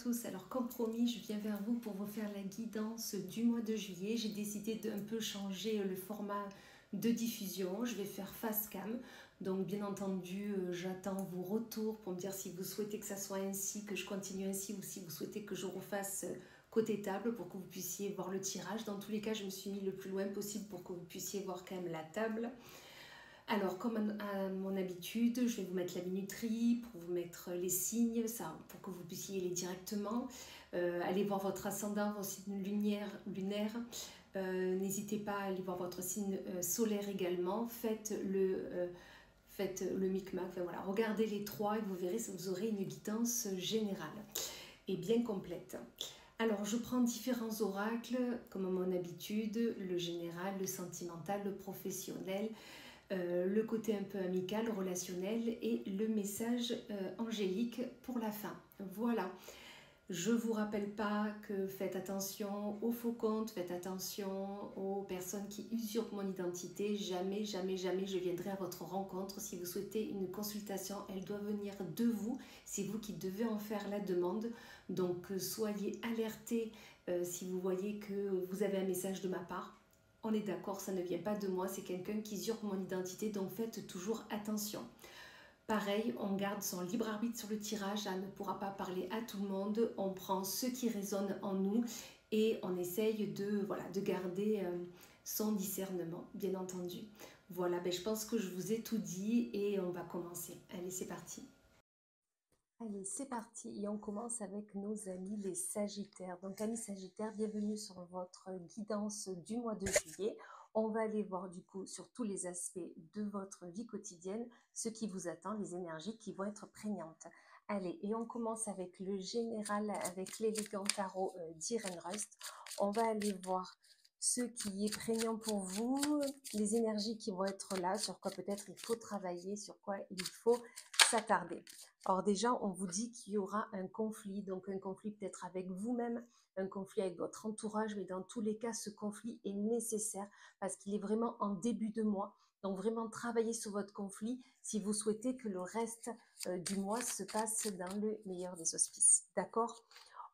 tous, alors comme promis, je viens vers vous pour vous faire la guidance du mois de juillet. J'ai décidé d'un peu changer le format de diffusion. Je vais faire face cam. Donc bien entendu, j'attends vos retours pour me dire si vous souhaitez que ça soit ainsi, que je continue ainsi ou si vous souhaitez que je refasse côté table pour que vous puissiez voir le tirage. Dans tous les cas, je me suis mis le plus loin possible pour que vous puissiez voir quand même la table. Alors, comme à mon habitude, je vais vous mettre la minuterie, pour vous mettre les signes, ça, pour que vous puissiez y aller directement. Allez voir votre ascendant, votre signe lunaire. N'hésitez pas à aller voir votre signe solaire également. Faites le micmac. Enfin, voilà, regardez les trois et vous verrez, vous aurez une guidance générale et bien complète. Alors, je prends différents oracles, comme à mon habitude, le général, le sentimental, le professionnel, le côté un peu amical, relationnel et le message angélique pour la fin. Voilà. Je ne vous rappelle pas que faites attention aux faux comptes, faites attention aux personnes qui usurpent mon identité. Jamais, jamais, jamais je viendrai à votre rencontre. Si vous souhaitez une consultation, elle doit venir de vous. C'est vous qui devez en faire la demande. Donc soyez alertés si vous voyez que vous avez un message de ma part. On est d'accord, ça ne vient pas de moi, c'est quelqu'un qui usurpe mon identité, donc faites toujours attention. Pareil, on garde son libre arbitre sur le tirage, on ne pourra pas parler à tout le monde, on prend ce qui résonne en nous et on essaye de garder son discernement, bien entendu. Voilà, je pense que je vous ai tout dit et on va commencer. Allez, c'est parti. Allez, c'est parti et on commence avec nos amis les Sagittaires. Donc, amis Sagittaires, bienvenue sur votre guidance du mois de juillet. On va aller voir du coup sur tous les aspects de votre vie quotidienne, ce qui vous attend, les énergies qui vont être prégnantes. Allez, et on commence avec le général, avec l'élégant tarot d'Irene Rust. On va aller voir ce qui est prégnant pour vous, les énergies qui vont être là, sur quoi peut-être il faut travailler, sur quoi il faut s'attarder. Alors déjà, on vous dit qu'il y aura un conflit, donc un conflit peut-être avec vous-même, un conflit avec votre entourage, mais dans tous les cas, ce conflit est nécessaire parce qu'il est vraiment en début de mois. Donc vraiment, travaillez sur votre conflit si vous souhaitez que le reste du mois se passe dans le meilleur des auspices. D'accord ?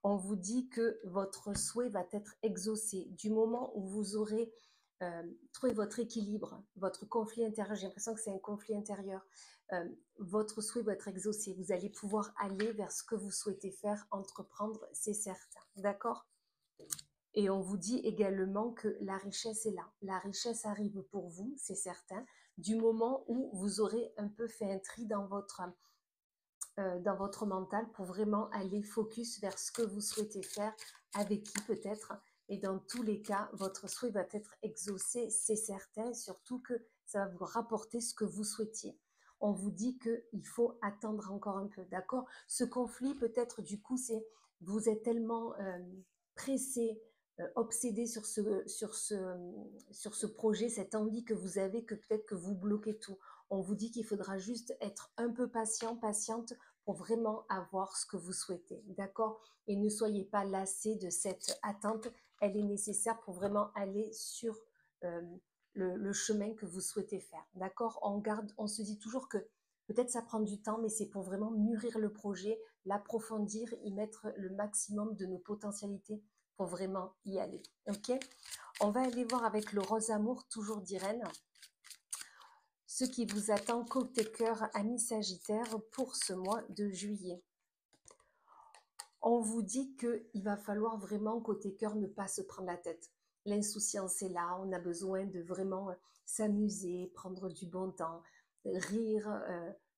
On vous dit que votre souhait va être exaucé du moment où vous aurez trouvé votre équilibre, votre conflit intérieur. J'ai l'impression que c'est un conflit intérieur. Votre souhait va être exaucé. Vous allez pouvoir aller vers ce que vous souhaitez faire, entreprendre, c'est certain. D'accord ? Et on vous dit également que la richesse est là. La richesse arrive pour vous, c'est certain, du moment où vous aurez un peu fait un tri dans votre mental pour vraiment aller focus vers ce que vous souhaitez faire, avec qui peut-être. Et dans tous les cas, votre souhait va être exaucé, c'est certain, surtout que ça va vous rapporter ce que vous souhaitiez. On vous dit qu'il faut attendre encore un peu, d'accord ? Ce conflit, peut-être, du coup, c'est vous êtes tellement pressé, obsédé sur ce projet, cette envie que vous avez, que peut-être que vous bloquez tout. On vous dit qu'il faudra juste être un peu patient, patiente, pour vraiment avoir ce que vous souhaitez, d'accord ? Et ne soyez pas lassés de cette attente, elle est nécessaire pour vraiment aller sur le chemin que vous souhaitez faire, d'accord ? On se dit toujours que peut-être ça prend du temps, mais c'est pour vraiment mûrir le projet, l'approfondir, y mettre le maximum de nos potentialités pour vraiment y aller, ok ? On va aller voir avec le rose amour, toujours d'Irène, ce qui vous attend côté cœur, amis Sagittaire, pour ce mois de juillet. On vous dit qu'il va falloir vraiment, côté cœur, ne pas se prendre la tête. L'insouciance est là, on a besoin de vraiment s'amuser, prendre du bon temps, rire,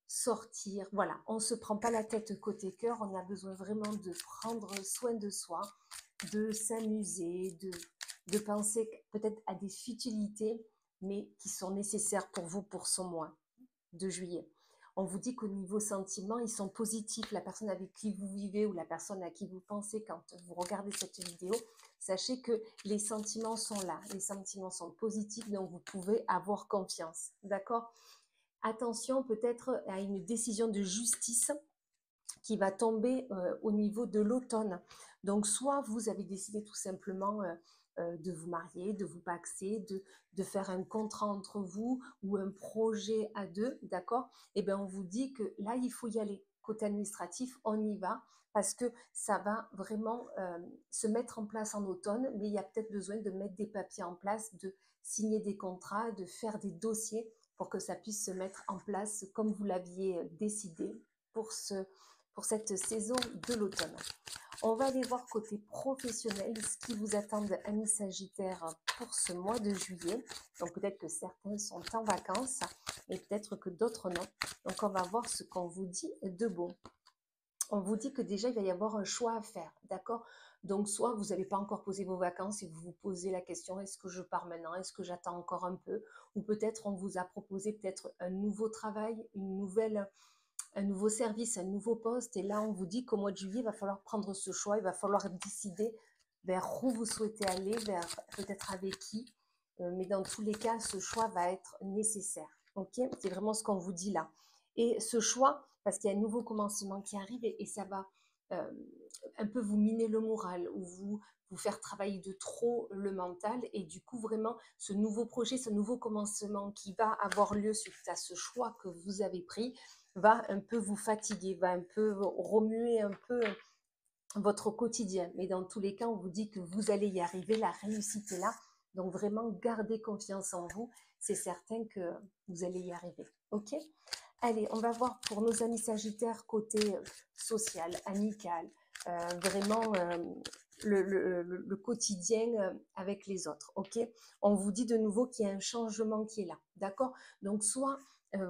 sortir. Voilà, on ne se prend pas la tête côté cœur, on a besoin vraiment de prendre soin de soi, de s'amuser, de penser peut-être à des futilités, mais qui sont nécessaires pour vous pour ce mois de juillet. On vous dit qu'au niveau sentiment, ils sont positifs. La personne avec qui vous vivez ou la personne à qui vous pensez quand vous regardez cette vidéo, sachez que les sentiments sont là. Les sentiments sont positifs, donc vous pouvez avoir confiance. D'accord ? Attention peut-être à une décision de justice qui va tomber au niveau de l'automne. Donc, soit vous avez décidé tout simplement de vous marier, de vous paxer, de faire un contrat entre vous ou un projet à deux, d'accord ? Eh bien, on vous dit que là, il faut y aller. Côté administratif, on y va parce que ça va vraiment se mettre en place en automne, mais il y a peut-être besoin de mettre des papiers en place, de signer des contrats, de faire des dossiers pour que ça puisse se mettre en place comme vous l'aviez décidé pour, pour cette saison de l'automne. On va aller voir côté professionnel ce qui vous attend, amis Sagittaires, pour ce mois de juillet. Donc peut-être que certains sont en vacances, mais peut-être que d'autres non. Donc on va voir ce qu'on vous dit de bon. On vous dit que déjà il va y avoir un choix à faire, d'accord? Donc soit vous n'avez pas encore posé vos vacances et vous vous posez la question, est-ce que je pars maintenant? Est-ce que j'attends encore un peu? Ou peut-être on vous a proposé peut-être un nouveau travail, un nouveau service, un nouveau poste. Et là, on vous dit qu'au mois de juillet, il va falloir prendre ce choix, il va falloir décider vers où vous souhaitez aller, vers peut-être avec qui. Mais dans tous les cas, ce choix va être nécessaire. Ok, c'est vraiment ce qu'on vous dit là. Et ce choix, parce qu'il y a un nouveau commencement qui arrive et ça va euh, un peu vous miner le moral ou vous faire travailler de trop le mental. Et du coup, vraiment, ce nouveau projet, ce nouveau commencement qui va avoir lieu suite à ce choix que vous avez pris, va un peu vous fatiguer, va un peu remuer un peu votre quotidien. Mais dans tous les cas, on vous dit que vous allez y arriver, la réussite est là. Donc vraiment, gardez confiance en vous. C'est certain que vous allez y arriver. OK? Allez, on va voir pour nos amis Sagittaires côté social, amical, vraiment le quotidien avec les autres. OK? On vous dit de nouveau qu'il y a un changement qui est là. D'accord? Donc soit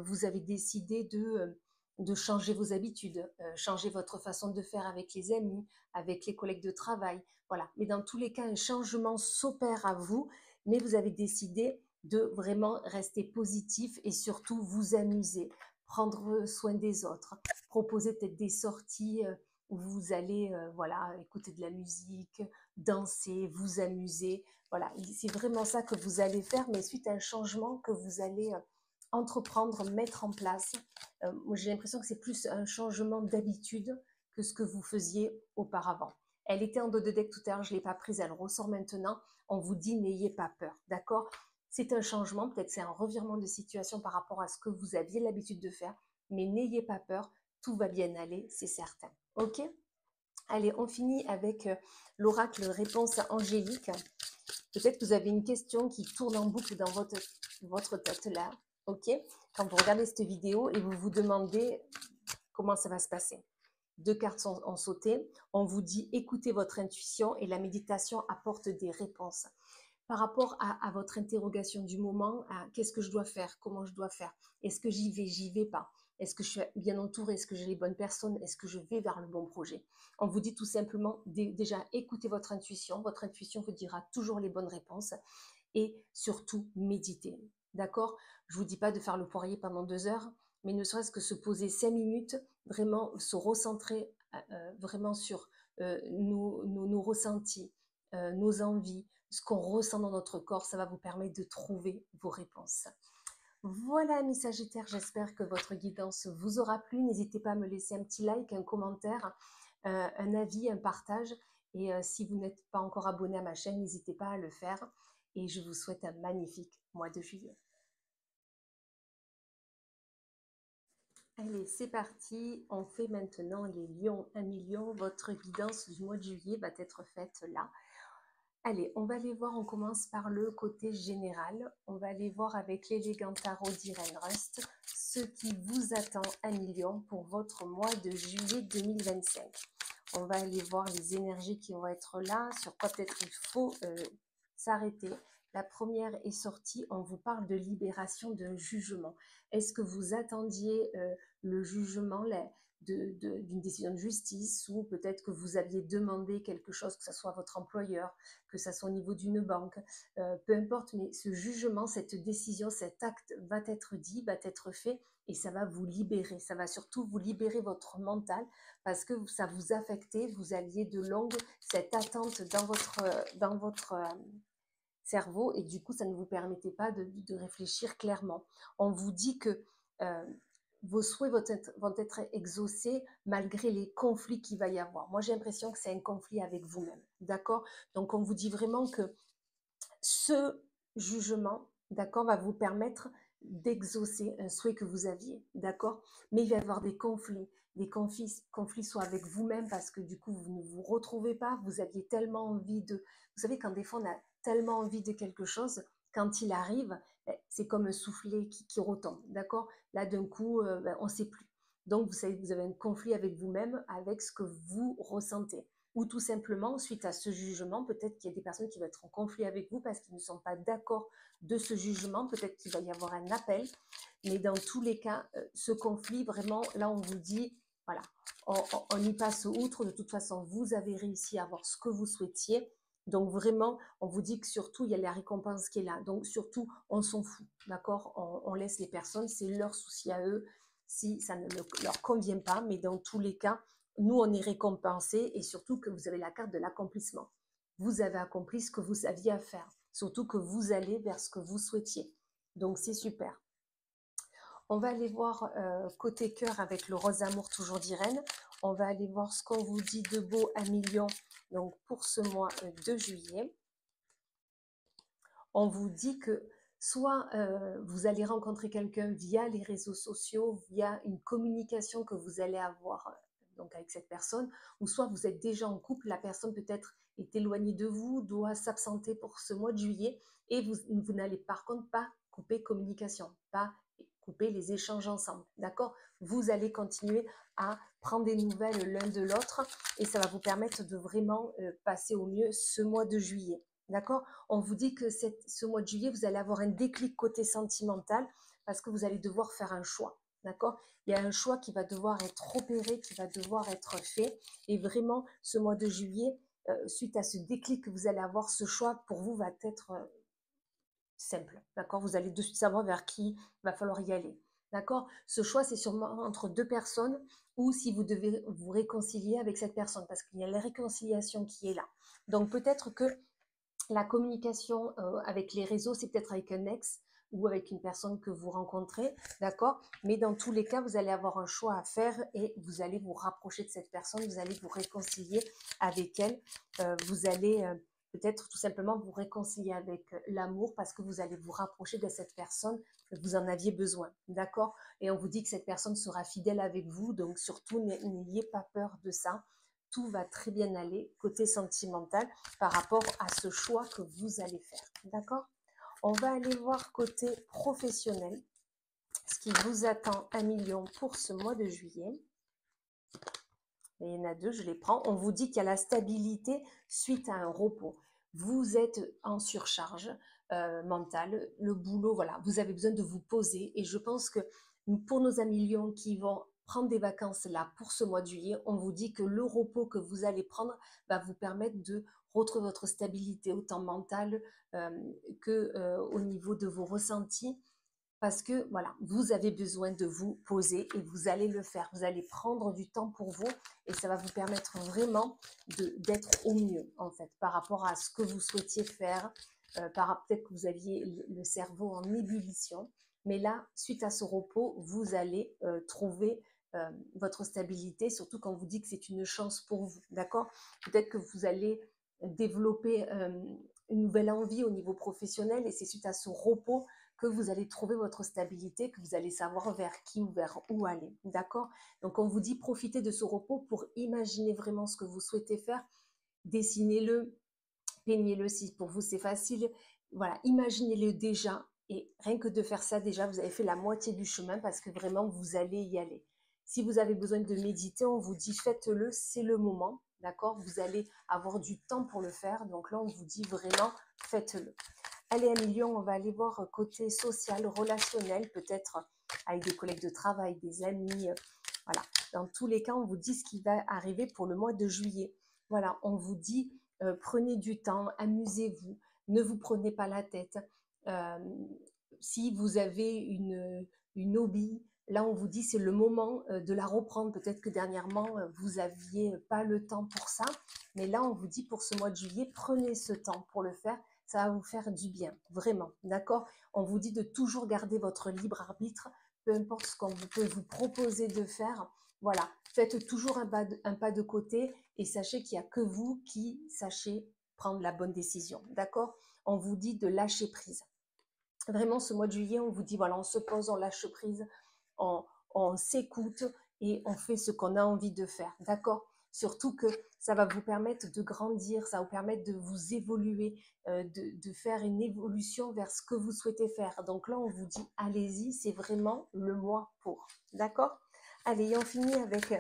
vous avez décidé de changer vos habitudes, changer votre façon de faire avec les amis, avec les collègues de travail. Voilà. Mais dans tous les cas, un changement s'opère à vous, mais vous avez décidé de vraiment rester positif et surtout vous amuser, prendre soin des autres, proposer peut-être des sorties où vous allez voilà, écouter de la musique, danser, vous amuser. Voilà, c'est vraiment ça que vous allez faire, mais suite à un changement que vous allez entreprendre, mettre en place. Moi, j'ai l'impression que c'est plus un changement d'habitude que ce que vous faisiez auparavant. Elle était en dos de deck tout à l'heure, je ne l'ai pas prise, elle ressort maintenant. On vous dit n'ayez pas peur, d'accord? C'est un changement, peut-être c'est un revirement de situation par rapport à ce que vous aviez l'habitude de faire, mais n'ayez pas peur, tout va bien aller, c'est certain. Ok? Allez, on finit avec l'oracle réponse angélique. Peut-être que vous avez une question qui tourne en boucle dans votre tête là, ok? Quand vous regardez cette vidéo et vous vous demandez comment ça va se passer. Deux cartes ont sauté. On vous dit écoutez votre intuition et la méditation apporte des réponses. Par rapport à votre interrogation du moment, à qu'est-ce que je dois faire, comment je dois faire, est-ce que j'y vais pas, est-ce que je suis bien entourée, est-ce que j'ai les bonnes personnes, est-ce que je vais vers le bon projet. On vous dit tout simplement déjà écoutez votre intuition vous dira toujours les bonnes réponses et surtout méditez. D'accord? Je ne vous dis pas de faire le poirier pendant 2 heures, mais ne serait-ce que se poser 5 minutes, vraiment se recentrer vraiment sur nos ressentis, nos envies, ce qu'on ressent dans notre corps, ça va vous permettre de trouver vos réponses. Voilà, amis Sagittaires, j'espère que votre guidance vous aura plu. N'hésitez pas à me laisser un petit like, un commentaire, un avis, un partage. Et si vous n'êtes pas encore abonné à ma chaîne, n'hésitez pas à le faire. Et je vous souhaite un magnifique mois de juillet. Allez, c'est parti. On fait maintenant les lions 1 million. Votre guidance du mois de juillet va être faite là. Allez, on va aller voir, on commence par le côté général. On va aller voir avec l'élégant tarot d'Irène Rust ce qui vous attend 1 million pour votre mois de juillet 2025. On va aller voir les énergies qui vont être là, sur quoi peut-être il faut s'arrêter. La première est sortie, on vous parle de libération d'un jugement. Est-ce que vous attendiez le jugement d'une décision de justice ou peut-être que vous aviez demandé quelque chose, que ce soit votre employeur, que ce soit au niveau d'une banque, peu importe, mais ce jugement, cette décision, cet acte va être dit, va être fait et ça va vous libérer. Ça va surtout vous libérer votre mental parce que ça vous affectait, vous aviez de longue cette attente dans votre cerveau et du coup, ça ne vous permettait pas de réfléchir clairement. On vous dit que vos souhaits vont être exaucés malgré les conflits qu'il va y avoir. Moi, j'ai l'impression que c'est un conflit avec vous-même, d'accord? Donc, on vous dit vraiment que ce jugement, d'accord, va vous permettre d'exaucer un souhait que vous aviez, d'accord? Mais il va y avoir des conflits soit avec vous-même parce que du coup, vous ne vous retrouvez pas, vous aviez tellement envie de... Vous savez, quand des fois, on a tellement envie de quelque chose, quand il arrive, ben, c'est comme un soufflet qui retombe, d'accord? Là, d'un coup, ben, on ne sait plus. Donc, vous savez, vous avez un conflit avec vous-même, avec ce que vous ressentez. Ou tout simplement, suite à ce jugement, peut-être qu'il y a des personnes qui vont être en conflit avec vous parce qu'ils ne sont pas d'accord de ce jugement. Peut-être qu'il va y avoir un appel. Mais dans tous les cas, ce conflit, vraiment, là, on vous dit, voilà, on y passe outre. De toute façon, vous avez réussi à avoir ce que vous souhaitiez. Donc vraiment, on vous dit que surtout, il y a la récompense qui est là. Donc surtout, on s'en fout, d'accord? On laisse les personnes, c'est leur souci à eux si ça ne leur convient pas. Mais dans tous les cas, nous, on est récompensés et surtout que vous avez la carte de l'accomplissement. Vous avez accompli ce que vous aviez à faire. Surtout que vous allez vers ce que vous souhaitiez. Donc, c'est super. On va aller voir côté cœur avec le rose amour toujours d'Irène. On va aller voir ce qu'on vous dit de beau à million donc pour ce mois de juillet. On vous dit que soit vous allez rencontrer quelqu'un via les réseaux sociaux, via une communication que vous allez avoir donc avec cette personne, ou soit vous êtes déjà en couple, la personne peut-être est éloignée de vous, doit s'absenter pour ce mois de juillet, et vous n'allez par contre pas couper communication, pas couper les échanges ensemble, d'accord? Vous allez continuer à prendre des nouvelles l'un de l'autre, et ça va vous permettre de vraiment passer au mieux ce mois de juillet. D'accord? On vous dit que ce mois de juillet, vous allez avoir un déclic côté sentimental parce que vous allez devoir faire un choix. D'accord? Il y a un choix qui va devoir être opéré, qui va devoir être fait. Et vraiment, ce mois de juillet, suite à ce déclic que vous allez avoir, ce choix pour vous va être simple. D'accord? Vous allez de suite savoir vers qui il va falloir y aller. D'accord? Ce choix, c'est sûrement entre deux personnes ou si vous devez vous réconcilier avec cette personne parce qu'il y a la réconciliation qui est là. Donc peut-être que la communication avec les réseaux, c'est peut-être avec un ex ou avec une personne que vous rencontrez, d'accord? Mais dans tous les cas, vous allez avoir un choix à faire et vous allez vous rapprocher de cette personne, vous allez vous réconcilier avec elle, vous allez peut-être tout simplement vous réconcilier avec l'amour parce que vous allez vous rapprocher de cette personne que vous en aviez besoin, d'accord? Et on vous dit que cette personne sera fidèle avec vous, donc surtout n'ayez pas peur de ça. Tout va très bien aller côté sentimental par rapport à ce choix que vous allez faire. D'accord? On va aller voir côté professionnel, ce qui vous attend 1 million pour ce mois de juillet. Et il y en a deux, je les prends. On vous dit qu'il y a la stabilité suite à un repos. Vous êtes en surcharge mentale, le boulot, voilà, vous avez besoin de vous poser. Et je pense que pour nos amis lions qui vont prendre des vacances là pour ce mois de juillet, on vous dit que le repos que vous allez prendre va vous permettre de retrouver votre stabilité autant mentale que au niveau de vos ressentis parce que voilà, vous avez besoin de vous poser et vous allez le faire. Vous allez prendre du temps pour vous et ça va vous permettre vraiment d'être au mieux en fait par rapport à ce que vous souhaitiez faire. Peut-être que vous aviez le cerveau en ébullition, mais là, suite à ce repos, vous allez trouver votre stabilité, surtout quand on vous dit que c'est une chance pour vous, d'accord? Peut-être que vous allez développer une nouvelle envie au niveau professionnel et c'est suite à ce repos que vous allez trouver votre stabilité, que vous allez savoir vers qui ou vers où aller. D'accord? Donc, on vous dit profitez de ce repos pour imaginer vraiment ce que vous souhaitez faire. Dessinez-le, peignez-le si pour vous c'est facile. Voilà, imaginez-le déjà. Et rien que de faire ça, déjà, vous avez fait la moitié du chemin parce que vraiment, vous allez y aller. Si vous avez besoin de méditer, on vous dit faites-le, c'est le moment. D'accord? Vous allez avoir du temps pour le faire. Donc là, on vous dit vraiment faites-le. Allez, à million, on va aller voir côté social, relationnel, peut-être avec des collègues de travail, des amis. Voilà. Dans tous les cas, on vous dit ce qui va arriver pour le mois de juillet. Voilà, on vous dit prenez du temps, amusez-vous, ne vous prenez pas la tête. Euh, si vous avez une hobby, là, on vous dit c'est le moment de la reprendre. Peut-être que dernièrement, vous n'aviez pas le temps pour ça. Mais là, on vous dit pour ce mois de juillet, prenez ce temps pour le faire. Ça va vous faire du bien, vraiment, d'accord? On vous dit de toujours garder votre libre arbitre, peu importe ce qu'on peut vous proposer de faire. Voilà, faites toujours un pas de côté et sachez qu'il n'y a que vous qui sachez prendre la bonne décision, d'accord? On vous dit de lâcher prise. Vraiment, ce mois de juillet, on vous dit, voilà, on se pose, on lâche prise, on, on s'écoute et on fait ce qu'on a envie de faire, d'accord? Surtout que ça va vous permettre de grandir, ça va vous permettre de vous évoluer, de faire une évolution vers ce que vous souhaitez faire. Donc là, on vous dit, allez-y, c'est vraiment le mois pour, d'accord? Allez, on finit avec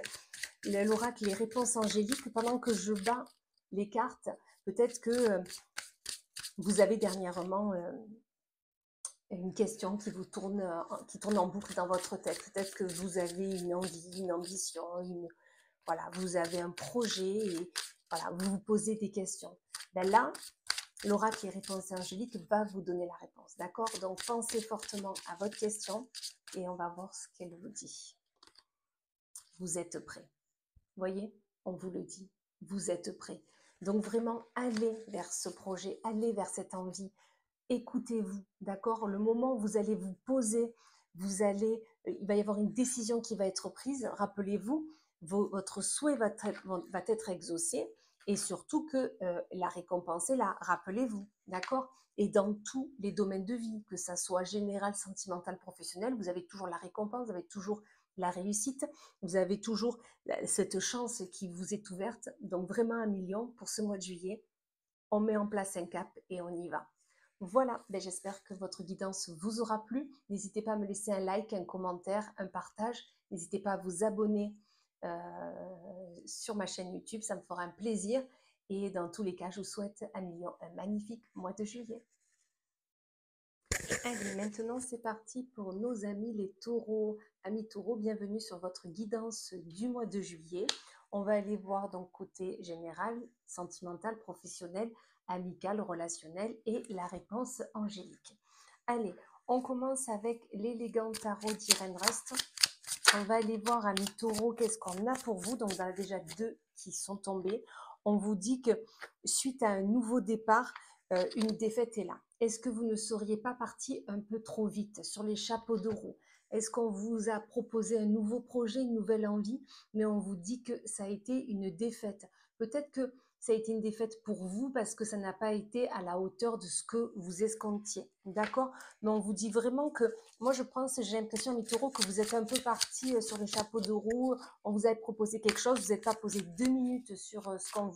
l'oracle, les réponses angéliques. Pendant que je bats les cartes, peut-être que vous avez dernièrement une question qui tourne en boucle dans votre tête. Peut-être que vous avez une envie, une ambition, voilà, vous avez un projet et voilà, vous vous posez des questions. Ben là, l'oracle et réponses angéliques va vous donner la réponse, d'accord? Donc, pensez fortement à votre question et on va voir ce qu'elle vous dit. Vous êtes prêts. Voyez, on vous le dit, vous êtes prêts. Donc, vraiment, allez vers ce projet, allez vers cette envie. Écoutez-vous, d'accord? Le moment où vous allez vous poser, il va y avoir une décision qui va être prise. Rappelez-vous, votre souhait va être exaucé et surtout que la récompense est là. Rappelez-vous, d'accord? Et dans tous les domaines de vie, que ça soit général, sentimental, professionnel, vous avez toujours la récompense, vous avez toujours la réussite, vous avez toujours cette chance qui vous est ouverte. Donc vraiment 1 million pour ce mois de juillet. On met en place un cap et on y va. Voilà, ben j'espère que votre guidance vous aura plu. N'hésitez pas à me laisser un like, un commentaire, un partage. N'hésitez pas à vous abonner sur ma chaîne YouTube, ça me fera un plaisir. Et dans tous les cas, je vous souhaite un magnifique mois de juillet. Allez, maintenant c'est parti pour nos amis les taureaux. Amis taureaux, bienvenue sur votre guidance du mois de juillet. On va aller voir donc côté général, sentimental, professionnel, amical, relationnel et la réponse angélique. Allez, on commence avec l'élégant tarot d'Irène Rust. On va aller voir, amis taureaux, qu'est-ce qu'on a pour vous. Donc, on a déjà 2 qui sont tombés. On vous dit que suite à un nouveau départ, une défaite est là. Est-ce que vous ne seriez pas parti un peu trop vite sur les chapeaux de roue? Est-ce qu'on vous a proposé un nouveau projet, une nouvelle envie, mais on vous dit que ça a été une défaite? Peut-être que ça a été une défaite pour vous parce que ça n'a pas été à la hauteur de ce que vous escomptiez. D'accord? Mais on vous dit vraiment que, moi je pense, j'ai l'impression, mes taureaux, que vous êtes un peu parti sur les chapeaux de roue. On vous a proposé quelque chose, vous n'êtes pas posé 2 minutes sur ce qu'on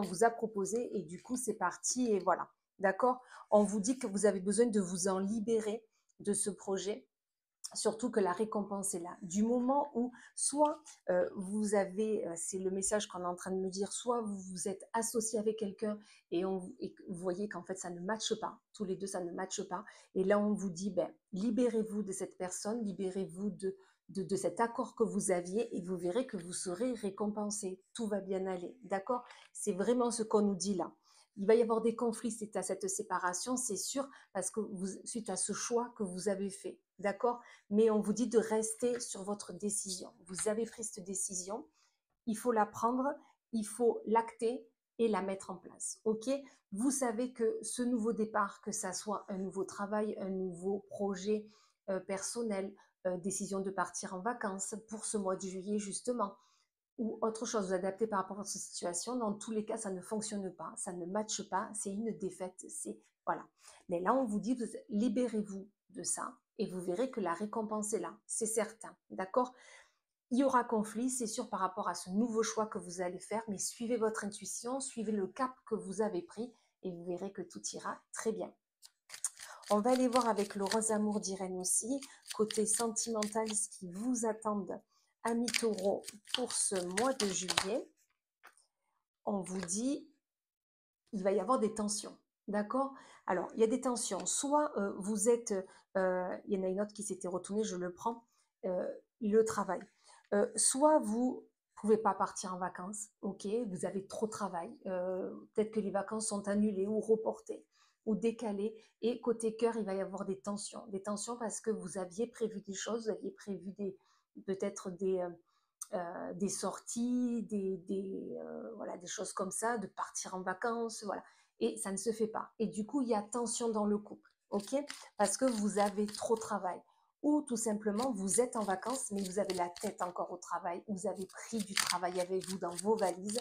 vous a proposé et du coup c'est parti et voilà. D'accord? On vous dit que vous avez besoin de vous en libérer de ce projet. Surtout que la récompense est là. Du moment où soit vous avez, c'est le message qu'on est en train de me dire, soit vous vous êtes associé avec quelqu'un et vous voyez qu'en fait ça ne matche pas, tous les deux ça ne matche pas, et là on vous dit, ben, libérez-vous de cette personne, libérez-vous de cet accord que vous aviez et vous verrez que vous serez récompensé, tout va bien aller, d'accord? C'est vraiment ce qu'on nous dit là. Il va y avoir des conflits suite à cette séparation, c'est sûr, parce que suite à ce choix que vous avez fait, d'accord? Mais on vous dit de rester sur votre décision. Vous avez pris cette décision, il faut la prendre, il faut l'acter et la mettre en place. Ok? Vous savez que ce nouveau départ, que ça soit un nouveau travail, un nouveau projet personnel, décision de partir en vacances pour ce mois de juillet justement, ou autre chose, vous adaptez par rapport à votre situation, dans tous les cas, ça ne fonctionne pas, ça ne matche pas, c'est une défaite, c'est voilà. Mais là, on vous dit, libérez-vous de ça et vous verrez que la récompense est là, c'est certain, d'accord? Il y aura conflit, c'est sûr, par rapport à ce nouveau choix que vous allez faire, mais suivez votre intuition, suivez le cap que vous avez pris et vous verrez que tout ira très bien. On va aller voir avec le rose amour d'Irène aussi, côté sentimental, ce qui vous attend, amis taureaux, pour ce mois de juillet. On vous dit, il va y avoir des tensions, d'accord? Alors, il y a des tensions. Soit vous êtes, il y en a une autre qui s'était retournée, je le prends, le travail. Soit vous pouvez pas partir en vacances, ok, vous avez trop de travail, peut-être que les vacances sont annulées ou reportées ou décalées, et côté cœur, il va y avoir des tensions parce que vous aviez prévu des choses, vous aviez prévu peut-être des sorties, voilà, des choses comme ça, de partir en vacances, voilà. Et ça ne se fait pas. Et du coup, il y a tension dans le couple, ok? Parce que vous avez trop de travail. Ou tout simplement, vous êtes en vacances, mais vous avez la tête encore au travail. Vous avez pris du travail avec vous dans vos valises.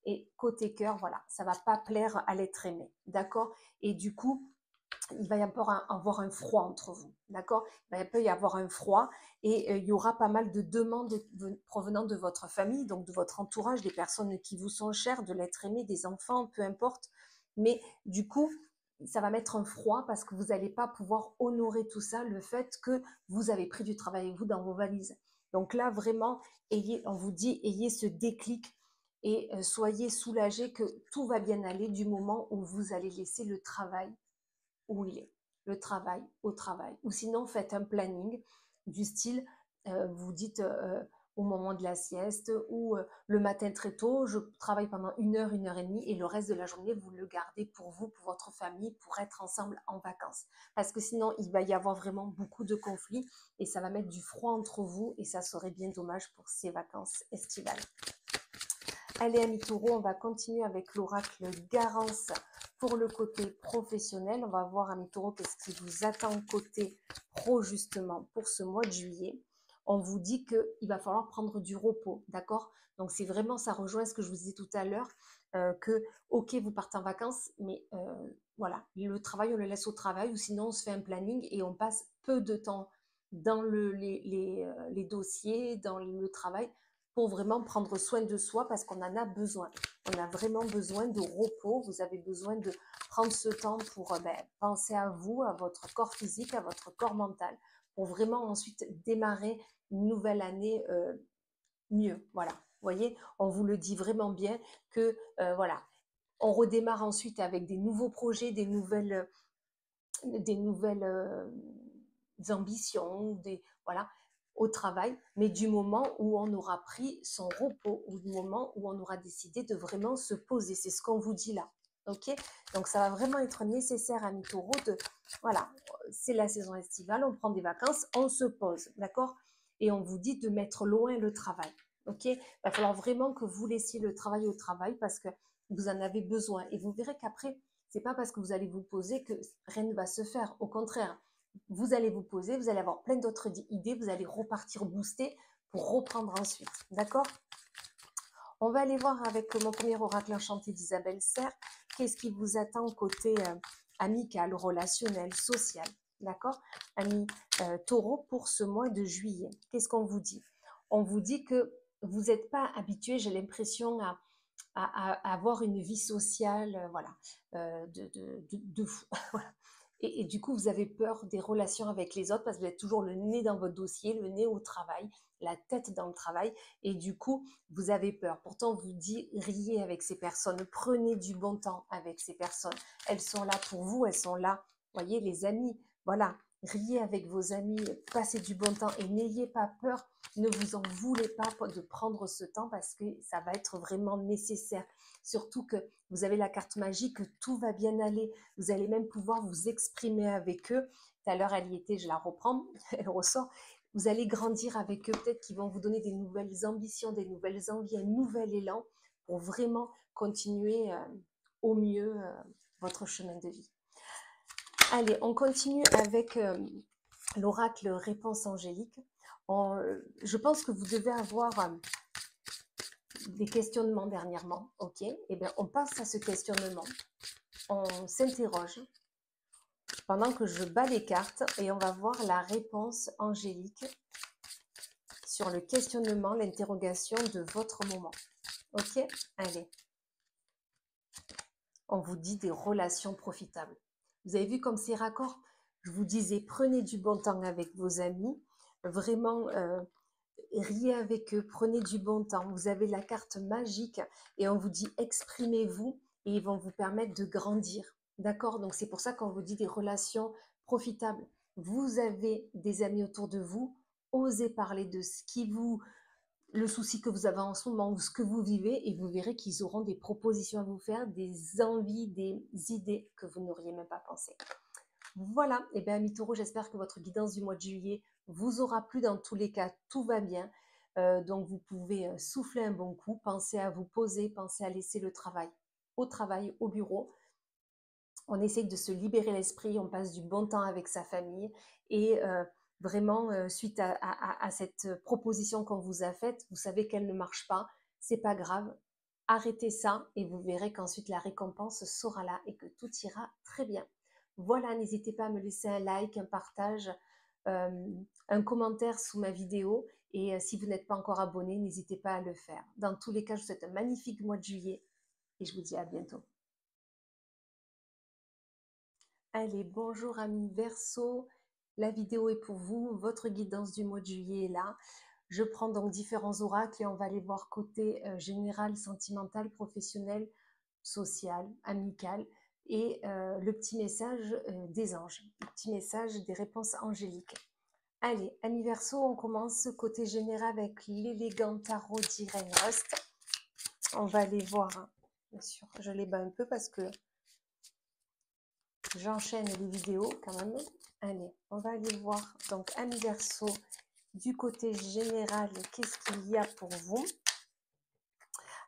Et côté cœur, voilà, ça va pas plaire à l'être aimé, d'accord? Et du coup, il va y avoir un froid entre vous, d'accord? Il peut y avoir un froid et il y aura pas mal de demandes provenant de votre famille, donc de votre entourage, des personnes qui vous sont chères, de l'être aimé, des enfants, peu importe. Mais du coup, ça va mettre un froid parce que vous n'allez pas pouvoir honorer tout ça, le fait que vous avez pris du travail avec vous dans vos valises. Donc là, vraiment, on vous dit, ayez ce déclic et soyez soulagés que tout va bien aller du moment où vous allez laisser le travail où il est, le travail au travail. Ou sinon, faites un planning du style, vous dites au moment de la sieste ou le matin très tôt, je travaille pendant 1 heure et demie et le reste de la journée, vous le gardez pour vous, pour votre famille, pour être ensemble en vacances. Parce que sinon, il va y avoir vraiment beaucoup de conflits et ça va mettre du froid entre vous et ça serait bien dommage pour ces vacances estivales. Allez, amis taureaux, on va continuer avec l'oracle Garance pour le côté professionnel. On va voir, amis taureaux, qu'est-ce qui vous attend côté pro, justement, pour ce mois de juillet. On vous dit qu'il va falloir prendre du repos, d'accord? Donc, c'est vraiment, ça rejoint ce que je vous disais tout à l'heure, que, ok, vous partez en vacances, mais voilà, le travail, on le laisse au travail, ou sinon, on se fait un planning et on passe peu de temps dans les dossiers, dans le travail, pour vraiment prendre soin de soi parce qu'on en a besoin. On a vraiment besoin de repos. Vous avez besoin de prendre ce temps pour penser à vous, à votre corps physique, à votre corps mental, pour vraiment ensuite démarrer une nouvelle année mieux. Voilà. Vous voyez, on vous le dit vraiment bien que voilà, on redémarre ensuite avec des nouveaux projets, des nouvelles ambitions, voilà, au travail, mais du moment où on aura pris son repos, ou du moment où on aura décidé de vraiment se poser. C'est ce qu'on vous dit là. Ok? Donc ça va vraiment être nécessaire, amis taureaux, voilà, c'est la saison estivale, on prend des vacances, on se pose, d'accord? Et on vous dit de mettre loin le travail. Ok? Il va falloir vraiment que vous laissiez le travail au travail parce que vous en avez besoin. Et vous verrez qu'après, c'est pas parce que vous allez vous poser que rien ne va se faire. Au contraire, vous allez vous poser, vous allez avoir plein d'autres idées, vous allez repartir booster pour reprendre ensuite. D'accord? On va aller voir avec mon premier oracle enchanté d'Isabelle Serre. Qu'est-ce qui vous attend côté amical, relationnel, social? D'accord? Amis taureau pour ce mois de juillet. Qu'est-ce qu'on vous dit? On vous dit que vous n'êtes pas habitué, j'ai l'impression, à avoir une vie sociale, voilà, de fou. Voilà. Et du coup, vous avez peur des relations avec les autres parce que vous êtes toujours le nez dans votre dossier, le nez au travail, la tête dans le travail. Et du coup, vous avez peur. Pourtant, on vous dit, riez avec ces personnes, prenez du bon temps avec ces personnes. Elles sont là pour vous, elles sont là, voyez, les amis. Voilà, riez avec vos amis, passez du bon temps et n'ayez pas peur. Ne vous en voulez pas de prendre ce temps parce que ça va être vraiment nécessaire. Surtout que vous avez la carte magique, que tout va bien aller. Vous allez même pouvoir vous exprimer avec eux. Tout à l'heure, elle y était, je la reprends, elle ressort. Vous allez grandir avec eux, peut-être qu'ils vont vous donner des nouvelles ambitions, des nouvelles envies, un nouvel élan pour vraiment continuer au mieux votre chemin de vie. Allez, on continue avec l'oracle Réponse angélique. Je pense que vous devez avoir des questionnements dernièrement, ok? Eh bien, on passe à ce questionnement. On s'interroge pendant que je bats les cartes et on va voir la réponse angélique sur le questionnement, l'interrogation de votre moment. Ok? Allez. On vous dit des relations profitables. Vous avez vu comme c'est raccord? Je vous disais, prenez du bon temps avec vos amis. Vraiment, riez avec eux, prenez du bon temps. Vous avez la carte magique et on vous dit exprimez-vous et ils vont vous permettre de grandir. D'accord? Donc c'est pour ça qu'on vous dit des relations profitables. Vous avez des amis autour de vous, osez parler de ce qui vous, le souci que vous avez en ce moment ou ce que vous vivez et vous verrez qu'ils auront des propositions à vous faire, des envies, des idées que vous n'auriez même pas pensé. Voilà, et bien amis taureaux, j'espère que votre guidance du mois de juillet vous aura plu. Dans tous les cas, tout va bien. Donc vous pouvez souffler un bon coup, pensez à vous poser, pensez à laisser le travail au travail, au bureau. On essaye de se libérer l'esprit, on passe du bon temps avec sa famille et vraiment, suite à cette proposition qu'on vous a faite, vous savez qu'elle ne marche pas, c'est pas grave, arrêtez ça et vous verrez qu'ensuite la récompense sera là et que tout ira très bien. Voilà, n'hésitez pas à me laisser un like, un partage, un commentaire sous ma vidéo. Et si vous n'êtes pas encore abonné, n'hésitez pas à le faire. Dans tous les cas, je vous souhaite un magnifique mois de juillet et je vous dis à bientôt. Allez, bonjour amis Verseau, la vidéo est pour vous, votre guidance du mois de juillet est là. Je prends donc différents oracles et on va les voir côté général, sentimental, professionnel, social, amical et le petit message des anges, le petit message des réponses angéliques. Allez, amis Verseau, on commence côté général avec l'élégant tarot d'Irène Rust. On va aller voir, hein. Bien sûr, je les bats un peu parce que j'enchaîne les vidéos quand même. Allez, on va aller voir, donc amis Verseau, du côté général, qu'est-ce qu'il y a pour vous?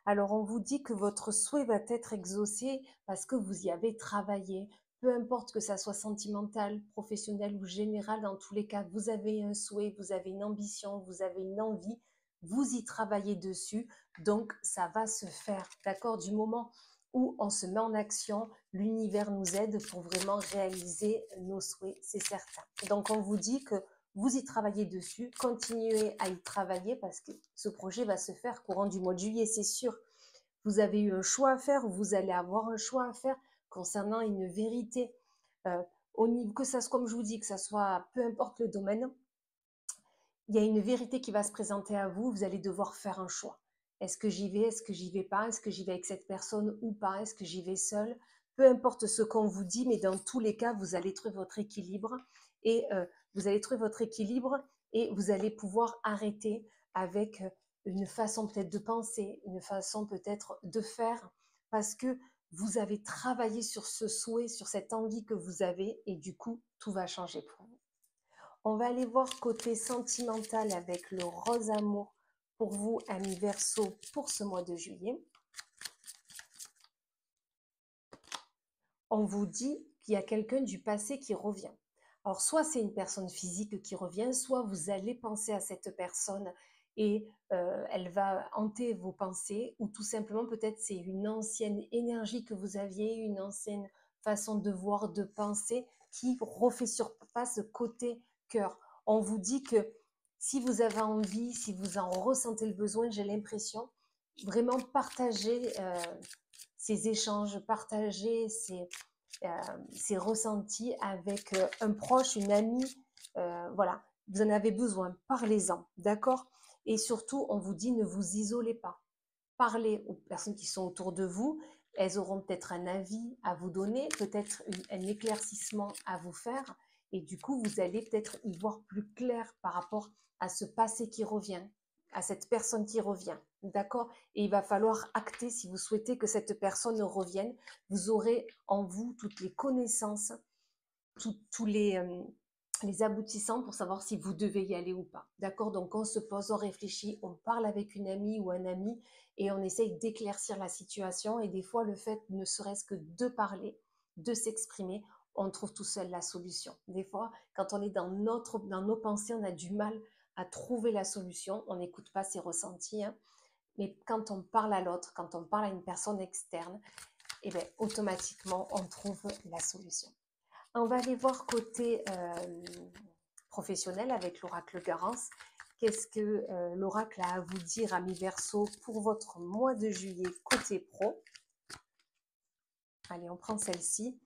Alors, on vous dit que votre souhait va être exaucé parce que vous y avez travaillé. Peu importe que ça soit sentimental, professionnel ou général, dans tous les cas, vous avez un souhait, vous avez une ambition, vous avez une envie, vous y travaillez dessus, donc ça va se faire, d'accord? Du moment où on se met en action, l'univers nous aide pour vraiment réaliser nos souhaits, c'est certain. Donc, on vous dit que vous y travaillez dessus, continuez à y travailler parce que ce projet va se faire courant du mois de juillet, c'est sûr. Vous avez eu un choix à faire, vous allez avoir un choix à faire concernant une vérité. Au niveau, que ça soit, comme je vous dis, que ça soit, peu importe le domaine, il y a une vérité qui va se présenter à vous, vous allez devoir faire un choix. Est-ce que j'y vais, est-ce que j'y vais pas, est-ce que j'y vais avec cette personne ou pas, est-ce que j'y vais seule? Peu importe ce qu'on vous dit, mais dans tous les cas, vous allez trouver votre équilibre et vous allez trouver votre équilibre et vous allez pouvoir arrêter avec une façon peut-être de penser, une façon peut-être de faire, parce que vous avez travaillé sur ce souhait, sur cette envie que vous avez et du coup, tout va changer pour vous. On va aller voir côté sentimental avec le rose amour pour vous, amis Verseau, pour ce mois de juillet. On vous dit qu'il y a quelqu'un du passé qui revient. Alors, soit c'est une personne physique qui revient, soit vous allez penser à cette personne et elle va hanter vos pensées, ou tout simplement peut-être c'est une ancienne énergie que vous aviez, une ancienne façon de voir, de penser qui refait surface côté cœur. On vous dit que si vous avez envie, si vous en ressentez le besoin, j'ai l'impression, vraiment partager ces échanges, partager ces ressentis avec un proche, une amie. Voilà, vous en avez besoin, parlez-en, d'accord? Et surtout, on vous dit ne vous isolez pas. Parlez aux personnes qui sont autour de vous. Elles auront peut-être un avis à vous donner, peut-être un éclaircissement à vous faire. Et du coup, vous allez peut-être y voir plus clair par rapport à ce passé qui revient, à cette personne qui revient. D'accord? Et il va falloir acter si vous souhaitez que cette personne revienne. Vous aurez en vous toutes les connaissances, tous les aboutissants pour savoir si vous devez y aller ou pas. D'accord? Donc, on se pose, on réfléchit, on parle avec une amie ou un ami et on essaye d'éclaircir la situation. Et des fois, le fait ne serait-ce que de parler, de s'exprimer, on trouve tout seul la solution. Des fois, quand on est dans nos pensées, on a du mal à trouver la solution. On n'écoute pas ses ressentis, hein. Mais quand on parle à l'autre, quand on parle à une personne externe, eh bien, automatiquement, on trouve la solution. On va aller voir côté professionnel avec l'oracle Garance. Qu'est-ce que l'oracle a à vous dire, amis Verseau, pour votre mois de juillet côté pro? Allez, on prend celle-ci.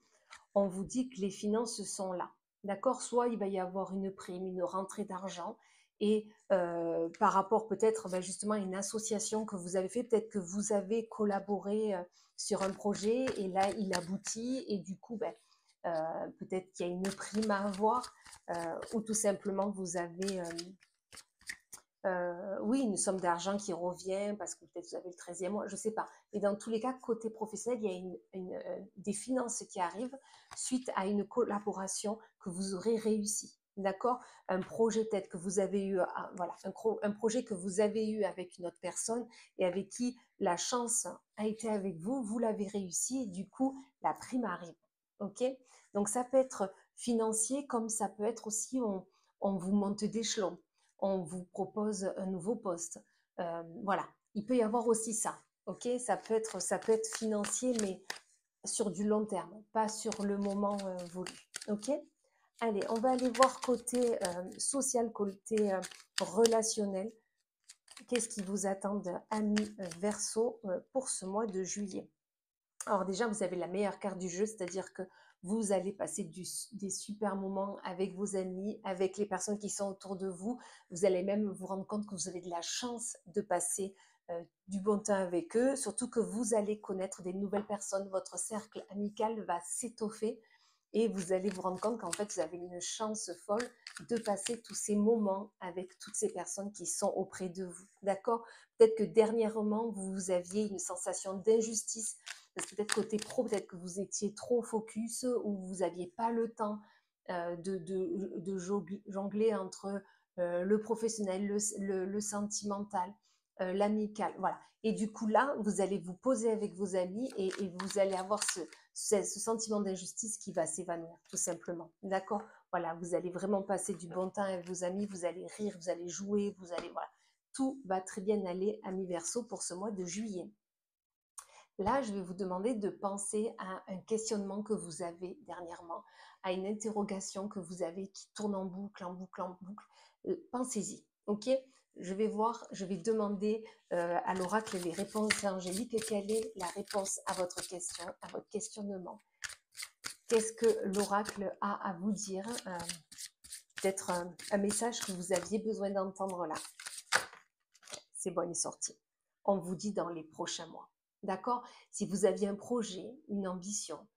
On vous dit que les finances sont là. D'accord? Soit il va y avoir une prime, une rentrée d'argent. Et par rapport peut-être justement à une association que vous avez fait, peut-être que vous avez collaboré sur un projet et là, il aboutit. Et du coup, peut-être qu'il y a une prime à avoir ou tout simplement vous avez oui, une somme d'argent qui revient parce que peut-être vous avez le 13e mois, je ne sais pas. Mais dans tous les cas, côté professionnel, il y a des finances qui arrivent suite à une collaboration que vous aurez réussi. D'accord? Un projet peut-être que vous avez eu, voilà, un projet que vous avez eu avec une autre personne et avec qui la chance a été avec vous, vous l'avez réussi et du coup, la prime arrive. OK? Donc, ça peut être financier comme ça peut être aussi, on vous monte d'échelon, on vous propose un nouveau poste. Voilà, il peut y avoir aussi ça. Ok, ça peut être financier, mais sur du long terme, pas sur le moment voulu. Ok? Allez, on va aller voir côté social, côté relationnel. Qu'est-ce qui vous attend, amis Verseau, pour ce mois de juillet? Alors déjà, vous avez la meilleure carte du jeu, c'est-à-dire que vous allez passer des super moments avec vos amis, avec les personnes qui sont autour de vous. Vous allez même vous rendre compte que vous avez de la chance de passer du bon temps avec eux, surtout que vous allez connaître des nouvelles personnes. Votre cercle amical va s'étoffer et vous allez vous rendre compte qu'en fait, vous avez une chance folle de passer tous ces moments avec toutes ces personnes qui sont auprès de vous. D'accord? Peut-être que dernièrement, vous aviez une sensation d'injustice parce que peut-être côté pro, peut-être que vous étiez trop focus ou vous n'aviez pas le temps de jongler entre le professionnel, le sentimental, l'amical. Voilà. Et du coup, là, vous allez vous poser avec vos amis et vous allez avoir ce sentiment d'injustice qui va s'évanouir, tout simplement. D'accord? Voilà, vous allez vraiment passer du bon temps avec vos amis, vous allez rire, vous allez jouer, vous allez... Voilà. Tout va très bien aller, amis Verseau, pour ce mois de juillet. Là, je vais vous demander de penser à un questionnement que vous avez dernièrement, à une interrogation que vous avez qui tourne en boucle, en boucle, en boucle. Pensez-y, ok? Je vais demander à l'oracle les réponses angéliques. Quelle est la réponse à votre question, à votre questionnement? Qu'est-ce que l'oracle a à vous dire? Peut-être un message que vous aviez besoin d'entendre là. C'est bon, il est sorti. On vous dit dans les prochains mois. D'accord? Si vous aviez un projet, une ambition,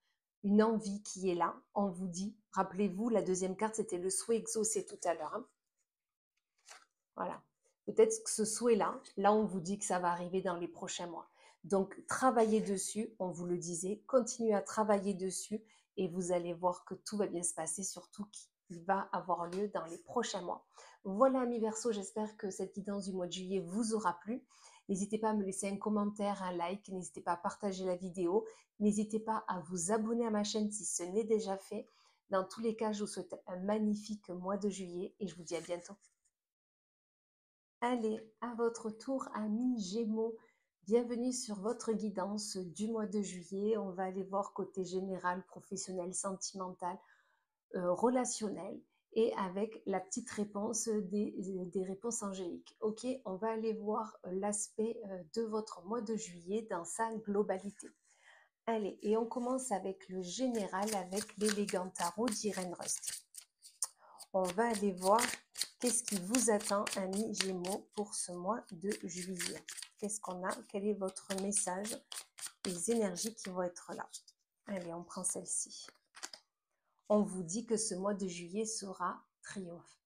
une envie qui est là, on vous dit, rappelez-vous, la deuxième carte, c'était le souhait exaucé tout à l'heure. Hein. Voilà. Peut-être que ce souhait-là, là, on vous dit que ça va arriver dans les prochains mois. Donc, travaillez dessus, on vous le disait, continuez à travailler dessus et vous allez voir que tout va bien se passer, surtout qu'il va avoir lieu dans les prochains mois. Voilà, amis Verseau, j'espère que cette guidance du mois de juillet vous aura plu. N'hésitez pas à me laisser un commentaire, un like, n'hésitez pas à partager la vidéo, n'hésitez pas à vous abonner à ma chaîne si ce n'est déjà fait. Dans tous les cas, je vous souhaite un magnifique mois de juillet et je vous dis à bientôt. Allez, à votre tour, amis Gémeaux, bienvenue sur votre guidance du mois de juillet. On va aller voir côté général, professionnel, sentimental, relationnel et avec la petite réponse des réponses angéliques. Ok, on va aller voir l'aspect de votre mois de juillet dans sa globalité. Allez, et on commence avec le général avec l'élégant tarot d'Irène Rust. On va aller voir qu'est-ce qui vous attend, amis Gémeaux, pour ce mois de juillet. Qu'est-ce qu'on a? Quel est votre message? Les énergies qui vont être là. Allez, on prend celle-ci. On vous dit que ce mois de juillet sera triomphe.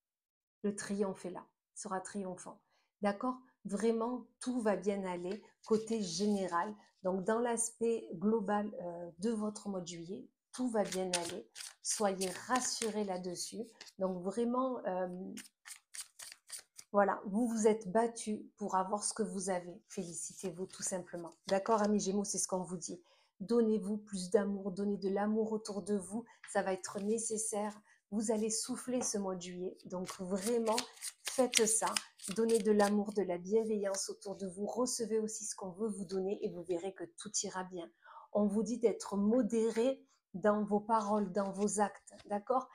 Le triomphe est là, sera triomphant. D'accord? Vraiment, tout va bien aller côté général. Donc, dans l'aspect global de votre mois de juillet, tout va bien aller. Soyez rassurés là-dessus. Donc, vraiment, voilà, vous vous êtes battus pour avoir ce que vous avez. Félicitez-vous tout simplement. D'accord, amis Gémeaux, c'est ce qu'on vous dit. Donnez-vous plus d'amour, donnez de l'amour autour de vous. Ça va être nécessaire. Vous allez souffler ce mois de juillet. Donc vraiment, faites ça. Donnez de l'amour, de la bienveillance autour de vous. Recevez aussi ce qu'on veut vous donner et vous verrez que tout ira bien. On vous dit d'être modéré dans vos paroles, dans vos actes. D'accord?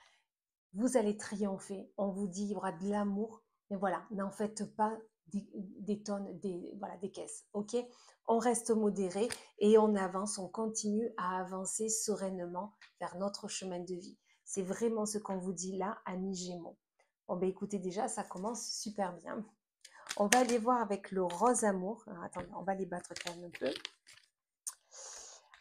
Vous allez triompher. On vous dit il y aura de l'amour. Mais voilà, n'en faites pas des tonnes, voilà, des caisses. Ok? On reste modéré et on avance, on continue à avancer sereinement vers notre chemin de vie. C'est vraiment ce qu'on vous dit là, amis Gémeaux. Bon, ben écoutez, déjà, ça commence super bien. On va aller voir avec le rose amour. Alors, attendez, on va les battre quand même un peu.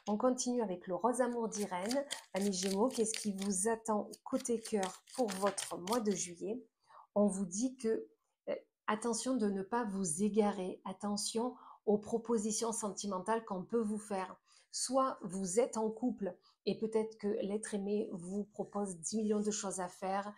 On continue avec le rose amour d'Irène. Amis Gémeaux, qu'est-ce qui vous attend côté cœur pour votre mois de juillet? On vous dit que attention de ne pas vous égarer, attention aux propositions sentimentales qu'on peut vous faire. Soit vous êtes en couple et peut-être que l'être aimé vous propose 10 millions de choses à faire,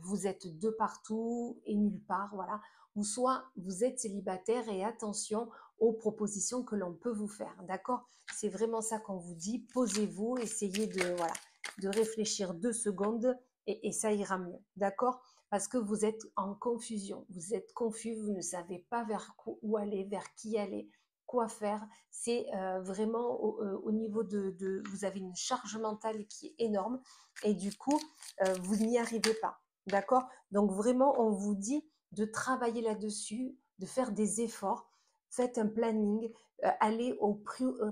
vous êtes deux partout et nulle part, voilà. Ou soit vous êtes célibataire et attention aux propositions que l'on peut vous faire, d'accord? C'est vraiment ça qu'on vous dit. Posez-vous, essayez de réfléchir 2 secondes et ça ira mieux, d'accord? Parce que vous êtes en confusion, vous êtes confus, vous ne savez pas vers où aller, vers qui aller, quoi faire. C'est vraiment au niveau vous avez une charge mentale qui est énorme et du coup, vous n'y arrivez pas. D'accord? Donc vraiment, on vous dit de travailler là-dessus, de faire des efforts. Faites un planning, allez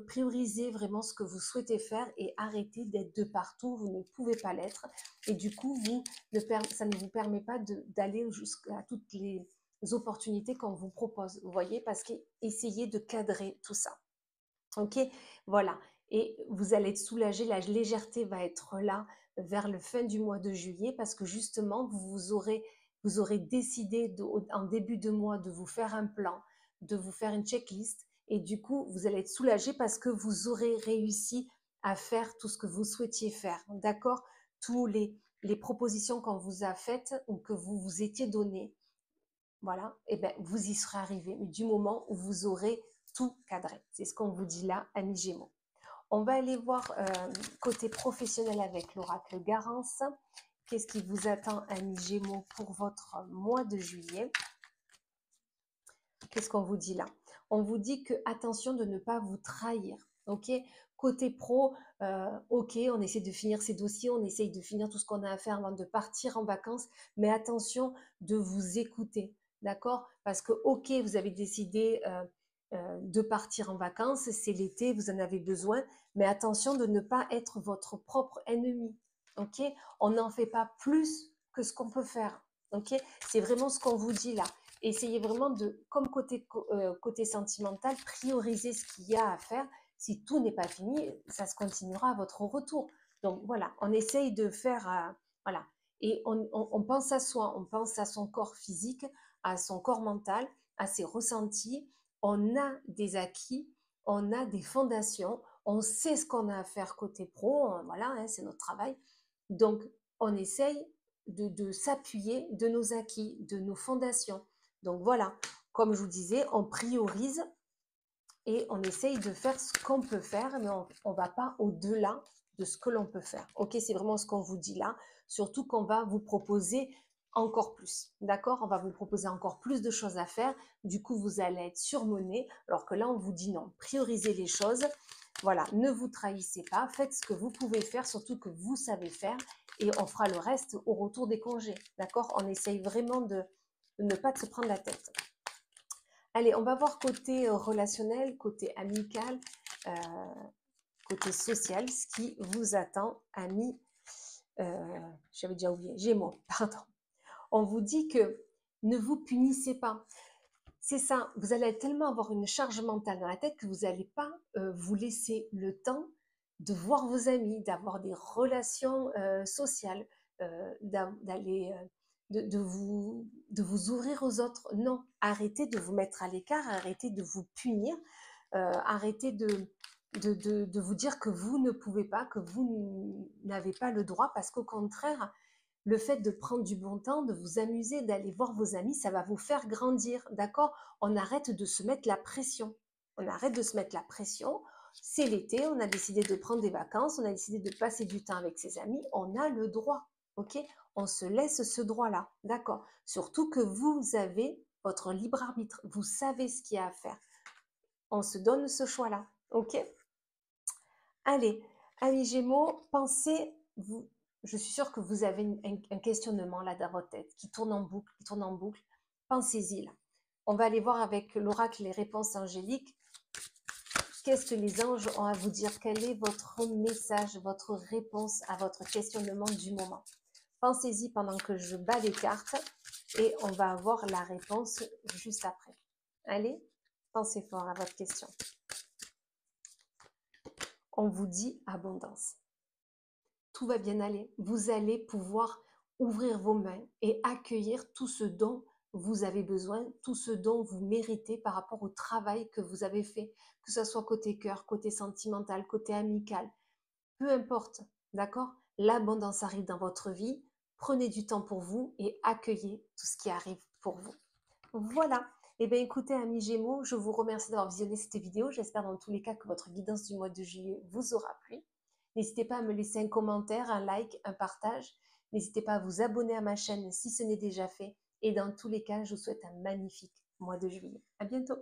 prioriser vraiment ce que vous souhaitez faire et arrêtez d'être de partout. Vous ne pouvez pas l'être. Et du coup, ça ne vous permet pas d'aller jusqu'à toutes les opportunités qu'on vous propose. Vous voyez, parce qu'essayez de cadrer tout ça. Ok, voilà. Et vous allez être soulagé, la légèreté va être là vers le fin du mois de juillet parce que justement, vous aurez décidé en début de mois de vous faire un plan, de vous faire une checklist et du coup, vous allez être soulagé parce que vous aurez réussi à faire tout ce que vous souhaitiez faire. D'accord? Tous les propositions qu'on vous a faites ou que vous vous étiez données, voilà, et ben vous y serez arrivé, mais du moment où vous aurez tout cadré. C'est ce qu'on vous dit là, amis Gémeaux. On va aller voir côté professionnel avec l'oracle Garance. Qu'est-ce qui vous attend, amis Gémeaux, pour votre mois de juillet? Qu'est-ce qu'on vous dit là? On vous dit que attention de ne pas vous trahir. Ok, côté pro, ok, on essaie de finir ses dossiers, on essaye de finir tout ce qu'on a à faire avant de partir en vacances, mais attention de vous écouter, d'accord? Parce que ok, vous avez décidé de partir en vacances, c'est l'été, vous en avez besoin, mais attention de ne pas être votre propre ennemi, ok? On n'en fait pas plus que ce qu'on peut faire, ok? C'est vraiment ce qu'on vous dit là. Essayez vraiment de, comme côté sentimental, prioriser ce qu'il y a à faire. Si tout n'est pas fini, ça se continuera à votre retour. Donc voilà, on essaye de faire, voilà. Et on pense à soi, on pense à son corps physique, à son corps mental, à ses ressentis. On a des acquis, on a des fondations, on sait ce qu'on a à faire côté pro, voilà, hein, c'est notre travail. Donc on essaye de s'appuyer de nos acquis, de nos fondations. Donc voilà, comme je vous disais, on priorise et on essaye de faire ce qu'on peut faire, mais on ne va pas au-delà de ce que l'on peut faire. Ok, c'est vraiment ce qu'on vous dit là, surtout qu'on va vous proposer encore plus. D'accord? On va vous proposer encore plus de choses à faire. Du coup, vous allez être surmené, alors que là, on vous dit non, priorisez les choses. Voilà, ne vous trahissez pas, faites ce que vous pouvez faire, surtout que vous savez faire, et on fera le reste au retour des congés. D'accord? On essaye vraiment de ne pas se prendre la tête. Allez, on va voir côté relationnel, côté amical, euh, côté social, ce qui vous attend, amis, j'avais déjà oublié, Gémeaux, pardon. On vous dit que ne vous punissez pas. C'est ça, vous allez tellement avoir une charge mentale dans la tête que vous n'allez pas vous laisser le temps de voir vos amis, d'avoir des relations sociales, d'aller de vous ouvrir aux autres. Non, arrêtez de vous mettre à l'écart, arrêtez de vous punir, arrêtez de vous dire que vous ne pouvez pas, que vous n'avez pas le droit, parce qu'au contraire, le fait de prendre du bon temps, de vous amuser, d'aller voir vos amis, ça va vous faire grandir, d'accord? On arrête de se mettre la pression. On arrête de se mettre la pression. C'est l'été, on a décidé de prendre des vacances, on a décidé de passer du temps avec ses amis, on a le droit, ok? On se laisse ce droit-là, d'accord? Surtout que vous avez votre libre arbitre, vous savez ce qu'il y a à faire. On se donne ce choix-là, ok? Allez, amis Gémeaux, pensez, je suis sûre que vous avez un questionnement là dans votre tête qui tourne en boucle, qui tourne en boucle. Pensez-y là. On va aller voir avec l'oracle les réponses angéliques. Qu'est-ce que les anges ont à vous dire? Quel est votre message, votre réponse à votre questionnement du moment? Pensez-y pendant que je bats les cartes et on va avoir la réponse juste après. Allez, pensez fort à votre question. On vous dit abondance. Tout va bien aller. Vous allez pouvoir ouvrir vos mains et accueillir tout ce dont vous avez besoin, tout ce dont vous méritez par rapport au travail que vous avez fait, que ce soit côté cœur, côté sentimental, côté amical, peu importe, d'accord? L'abondance arrive dans votre vie, prenez du temps pour vous et accueillez tout ce qui arrive pour vous. Voilà. Eh bien, écoutez, amis Gémeaux, je vous remercie d'avoir visionné cette vidéo. J'espère dans tous les cas que votre guidance du mois de juillet vous aura plu. N'hésitez pas à me laisser un commentaire, un like, un partage. N'hésitez pas à vous abonner à ma chaîne si ce n'est déjà fait. Et dans tous les cas, je vous souhaite un magnifique mois de juillet. À bientôt.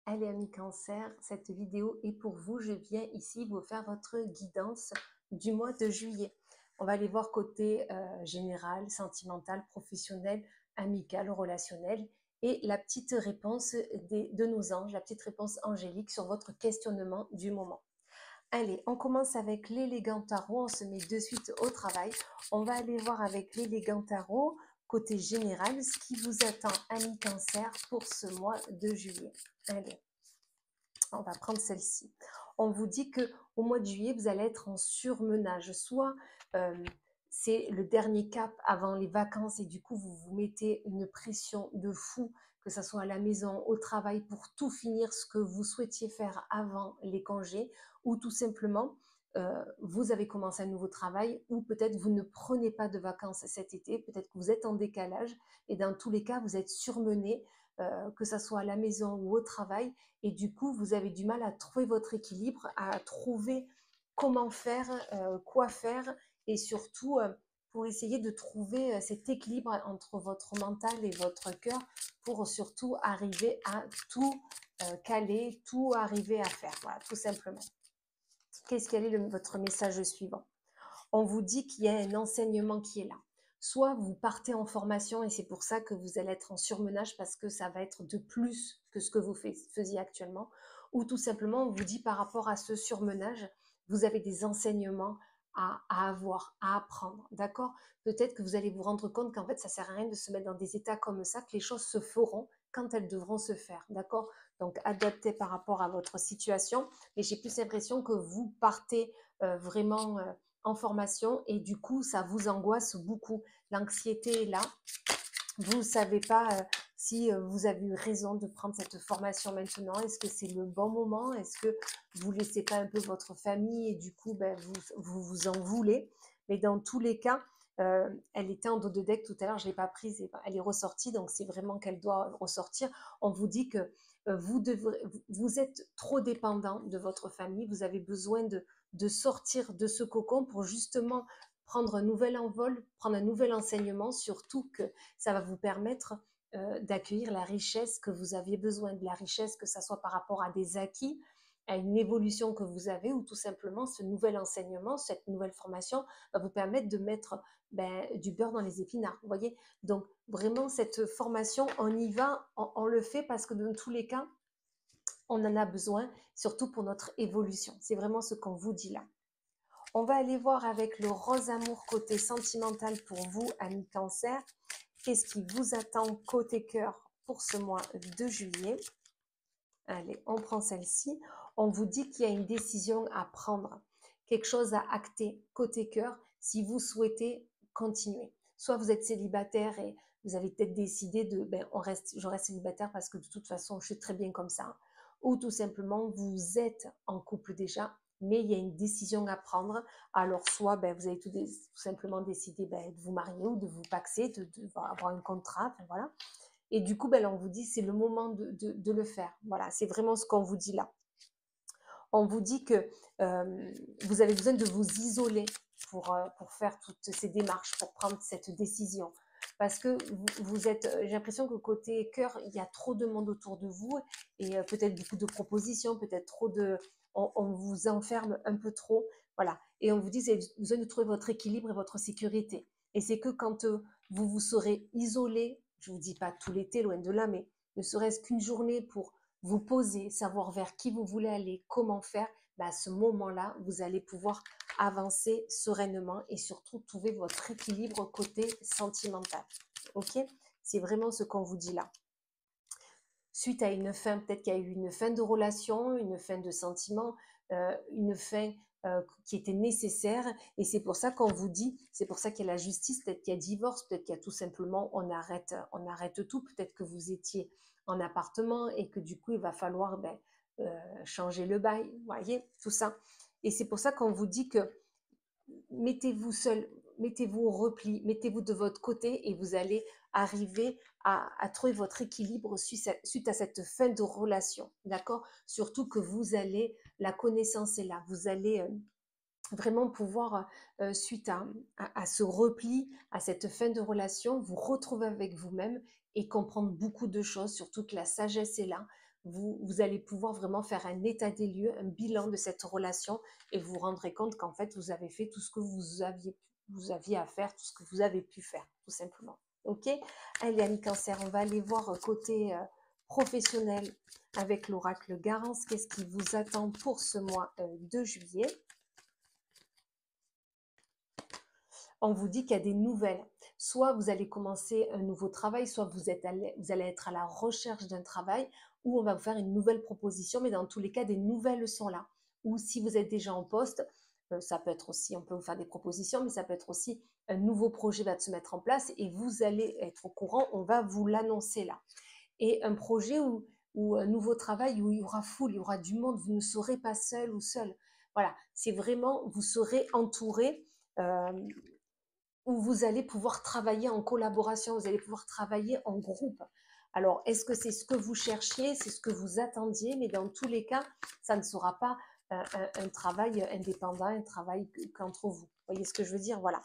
Allez, amis cancer, cette vidéo est pour vous. Je viens ici vous faire votre guidance du mois de juillet. On va aller voir côté général, sentimental, professionnel, amical, relationnel et la petite réponse de nos anges, la petite réponse angélique sur votre questionnement du moment. Allez, on commence avec l'élégant tarot, on se met de suite au travail. On va aller voir avec l'élégant tarot, côté général, ce qui vous attend, amis cancer, pour ce mois de juillet. Allez, on va prendre celle-ci. On vous dit que au mois de juillet, vous allez être en surmenage. Soit c'est le dernier cap avant les vacances et du coup, vous vous mettez une pression de fou, que ce soit à la maison, au travail, pour tout finir ce que vous souhaitiez faire avant les congés, ou tout simplement, vous avez commencé un nouveau travail, ou peut-être vous ne prenez pas de vacances cet été, peut-être que vous êtes en décalage, et dans tous les cas, vous êtes surmené, que ce soit à la maison ou au travail, et du coup, vous avez du mal à trouver votre équilibre, à trouver comment faire, quoi faire, et surtout pour essayer de trouver cet équilibre entre votre mental et votre cœur pour surtout arriver à tout caler, tout arriver à faire, voilà, tout simplement. Qu'est-ce quel est votre message suivant? On vous dit qu'il y a un enseignement qui est là. Soit vous partez en formation et c'est pour ça que vous allez être en surmenage parce que ça va être de plus que ce que vous faisiez actuellement, ou tout simplement on vous dit par rapport à ce surmenage, vous avez des enseignements à avoir, à apprendre, d'accord? Peut-être que vous allez vous rendre compte qu'en fait ça sert à rien de se mettre dans des états comme ça, que les choses se feront quand elles devront se faire, d'accord? Donc adaptez par rapport à votre situation, mais j'ai plus l'impression que vous partez vraiment en formation et du coup ça vous angoisse beaucoup. L'anxiété est là, vous ne savez pas si vous avez eu raison de prendre cette formation maintenant. Est-ce que c'est le bon moment? Est-ce que vous ne laissez pas un peu votre famille et du coup vous en voulez? Mais dans tous les cas, elle était en dos de deck tout à l'heure, je ne l'ai pas prise, et elle est ressortie, donc c'est vraiment qu'elle doit ressortir. On vous dit que vous êtes trop dépendant de votre famille, vous avez besoin de sortir de ce cocon pour justement prendre un nouvel envol, prendre un nouvel enseignement, surtout que ça va vous permettre d'accueillir la richesse que vous aviez besoin, de la richesse que ça soit par rapport à des acquis, à une évolution que vous avez, ou tout simplement ce nouvel enseignement, cette nouvelle formation va vous permettre de mettre du beurre dans les épinards, vous voyez. Donc vraiment cette formation, on y va, on le fait parce que dans tous les cas, on en a besoin, surtout pour notre évolution. C'est vraiment ce qu'on vous dit là. On va aller voir avec le rose amour côté sentimental pour vous, amis cancer. Qu'est-ce qui vous attend côté cœur pour ce mois de juillet? Allez, on prend celle-ci. On vous dit qu'il y a une décision à prendre, quelque chose à acter côté cœur si vous souhaitez continuer. Soit vous êtes célibataire et vous avez peut-être décidé de je reste célibataire parce que de toute façon je suis très bien comme ça. Ou tout simplement vous êtes en couple déjà, mais il y a une décision à prendre. Alors soit vous avez tout simplement décidé de vous marier ou de vous paxer, de avoir un contrat, enfin voilà. Et du coup, on vous dit c'est le moment de le faire. Voilà, c'est vraiment ce qu'on vous dit là. On vous dit que vous avez besoin de vous isoler pour faire toutes ces démarches, pour prendre cette décision. Parce que vous êtes, j'ai l'impression que côté cœur, il y a trop de monde autour de vous et peut-être beaucoup de propositions, peut-être trop de... On vous enferme un peu trop. Voilà. Et on vous dit, vous avez besoin de trouver votre équilibre et votre sécurité. Et c'est que quand vous vous serez isolé, je ne vous dis pas tout l'été, loin de là, mais ne serait-ce qu'une journée pour vous poser, savoir vers qui vous voulez aller, comment faire, à ce moment-là, vous allez pouvoir avancer sereinement et surtout trouver votre équilibre côté sentimental. Ok? C'est vraiment ce qu'on vous dit là. Suite à une fin, peut-être qu'il y a eu une fin de relation, une fin de sentiment, une fin qui était nécessaire, et c'est pour ça qu'on vous dit, c'est pour ça qu'il y a la justice, peut-être qu'il y a divorce, peut-être qu'il y a tout simplement on arrête tout, peut-être que vous étiez en appartement et que du coup il va falloir changer le bail, vous voyez, tout ça. Et c'est pour ça qu'on vous dit que mettez-vous seul, mettez-vous au repli, mettez-vous de votre côté et vous allez arriver à trouver votre équilibre suite à cette fin de relation, d'accord? Surtout que vous allez, la connaissance est là, vous allez vraiment pouvoir, suite à ce repli, à cette fin de relation, vous retrouver avec vous-même et comprendre beaucoup de choses, surtout que la sagesse est là. vous allez pouvoir vraiment faire un état des lieux, un bilan de cette relation et vous vous rendrez compte qu'en fait, vous avez fait tout ce que vous aviez à faire, tout ce que vous avez pu faire, tout simplement. Ok? Allez, Amis Cancer, on va aller voir côté professionnel avec l'oracle Garance. Qu'est-ce qui vous attend pour ce mois de juillet? On vous dit qu'il y a des nouvelles. Soit vous allez commencer un nouveau travail, soit vous allez être à la recherche d'un travail, ou on va vous faire une nouvelle proposition, mais dans tous les cas, des nouvelles sont là. Ou si vous êtes déjà en poste, ça peut être aussi, on peut vous faire des propositions, mais ça peut être aussi un nouveau projet va se mettre en place et vous allez être au courant, on va vous l'annoncer là. Et un projet ou un nouveau travail où il y aura foule, il y aura du monde, vous ne serez pas seul ou seul. Voilà, c'est vraiment, vous serez entouré. Euh, où vous allez pouvoir travailler en collaboration, vous allez pouvoir travailler en groupe. Alors, est-ce que c'est ce que vous cherchiez, c'est ce que vous attendiez, mais dans tous les cas, ça ne sera pas un travail indépendant, un travail qu'entre vous. Vous voyez ce que je veux dire? Voilà.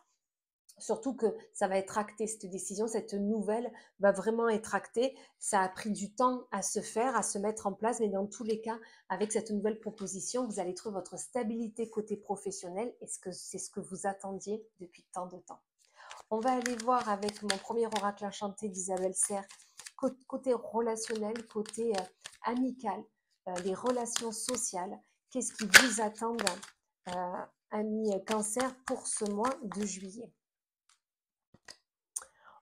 Surtout que ça va être acté, cette décision, cette nouvelle va vraiment être actée. Ça a pris du temps à se faire, à se mettre en place, mais dans tous les cas, avec cette nouvelle proposition, vous allez trouver votre stabilité côté professionnel et c'est ce que vous attendiez depuis tant de temps. On va aller voir avec mon premier oracle enchanté d'Isabelle Serre, côté relationnel, côté amical, les relations sociales. Qu'est-ce qui vous attend, amis Cancer, pour ce mois de juillet?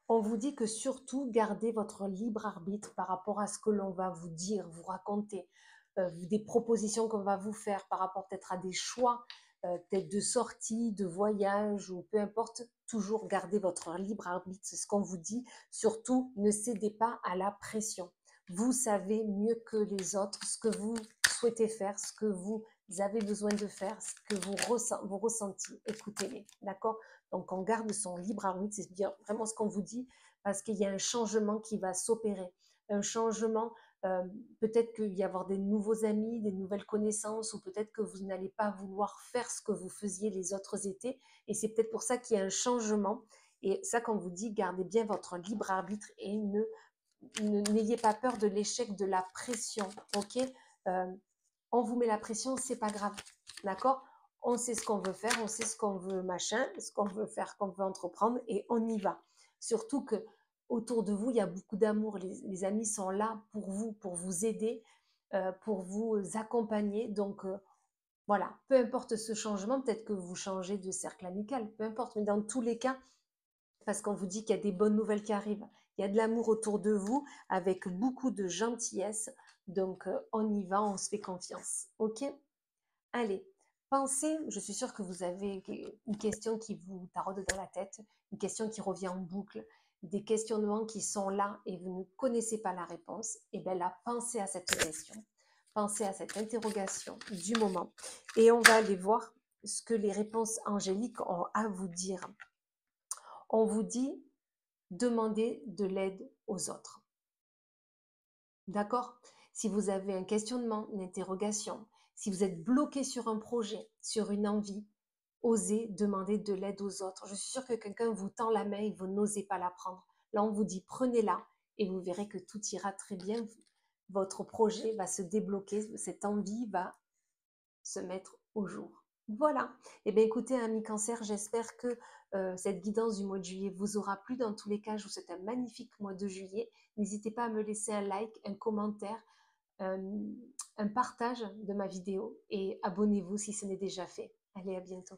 On vous dit que surtout, gardez votre libre arbitre par rapport à ce que l'on va vous dire, vous raconter, des propositions qu'on va vous faire par rapport peut-être à des choix, peut-être de sortie, de voyage ou peu importe, toujours gardez votre libre arbitre, c'est ce qu'on vous dit. Surtout, ne cédez pas à la pression. Vous savez mieux que les autres ce que vous souhaitez faire, ce que vous avez besoin de faire, ce que vous ressentez. Écoutez-les, d'accord? Donc, on garde son libre arbitre, c'est dire vraiment ce qu'on vous dit, parce qu'il y a un changement qui va s'opérer. Un changement, peut-être qu'il y avoir des nouveaux amis, des nouvelles connaissances, ou peut-être que vous n'allez pas vouloir faire ce que vous faisiez les autres étés. Et c'est peut-être pour ça qu'il y a un changement. Et ça, quand on vous dit, gardez bien votre libre arbitre et n'ayez pas peur de l'échec, de la pression. Ok? On vous met la pression, c'est pas grave. D'accord? On sait ce qu'on veut faire, on sait ce qu'on veut machin, ce qu'on veut faire, qu'on veut entreprendre et on y va. Surtout que autour de vous, il y a beaucoup d'amour. Les amis sont là pour vous aider, pour vous accompagner. Donc voilà, peu importe ce changement, peut-être que vous changez de cercle amical, peu importe. Mais dans tous les cas, parce qu'on vous dit qu'il y a des bonnes nouvelles qui arrivent, il y a de l'amour autour de vous avec beaucoup de gentillesse. Donc on y va, on se fait confiance. Ok? Allez, pensez, je suis sûre que vous avez une question qui vous taraude dans la tête, une question qui revient en boucle, des questionnements qui sont là et vous ne connaissez pas la réponse. Et bien là, pensez à cette question, pensez à cette interrogation du moment et on va aller voir ce que les réponses angéliques ont à vous dire. On vous dit, demandez de l'aide aux autres. D'accord? Si vous avez un questionnement, une interrogation, si vous êtes bloqué sur un projet, sur une envie, osez demander de l'aide aux autres. Je suis sûre que quelqu'un vous tend la main et vous n'osez pas la prendre. Là, on vous dit prenez-la et vous verrez que tout ira très bien. Votre projet va se débloquer, cette envie va se mettre au jour. Voilà. Eh bien, écoutez, amis Cancer, j'espère que cette guidance du mois de juillet vous aura plu. Dans tous les cas, je vous souhaite un magnifique mois de juillet. N'hésitez pas à me laisser un like, un commentaire, un partage de ma vidéo et abonnez-vous si ce n'est déjà fait. Allez, à bientôt.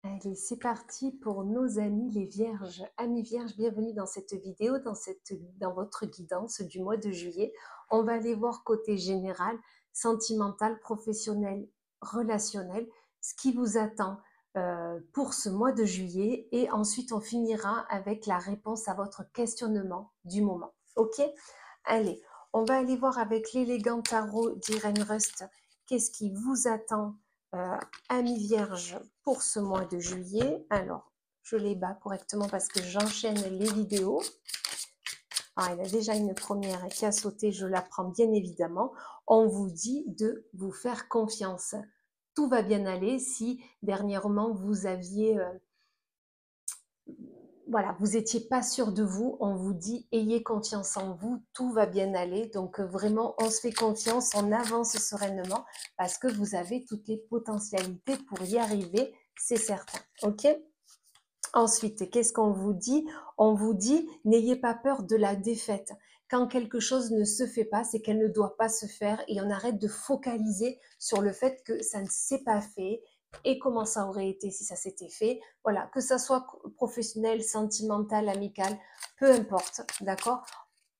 Allez, c'est parti pour nos amis les vierges. Amis vierges, bienvenue dans cette vidéo, dans votre guidance du mois de juillet. On va aller voir côté général, sentimental, professionnel, relationnel, ce qui vous attend pour ce mois de juillet. Et ensuite, on finira avec la réponse à votre questionnement du moment. Ok? Allez, on va aller voir avec l'élégant tarot d'Irène Rust. Qu'est-ce qui vous attend amis vierges pour ce mois de juillet? Alors, je les bats correctement parce que j'enchaîne les vidéos. Ah, il y a déjà une première qui a sauté, je la prends bien évidemment. On vous dit de vous faire confiance. Tout va bien aller si dernièrement vous aviez voilà, vous n'étiez pas sûr de vous, on vous dit ayez confiance en vous, tout va bien aller. Donc vraiment, on se fait confiance, on avance sereinement parce que vous avez toutes les potentialités pour y arriver, c'est certain. Ok? Ensuite, qu'est-ce qu'on vous dit? On vous dit n'ayez pas peur de la défaite. Quand quelque chose ne se fait pas, c'est qu'elle ne doit pas se faire et on arrête de focaliser sur le fait que ça ne s'est pas fait et comment ça aurait été si ça s'était fait. Voilà, que ça soit professionnel, sentimental, amical, peu importe, d'accord?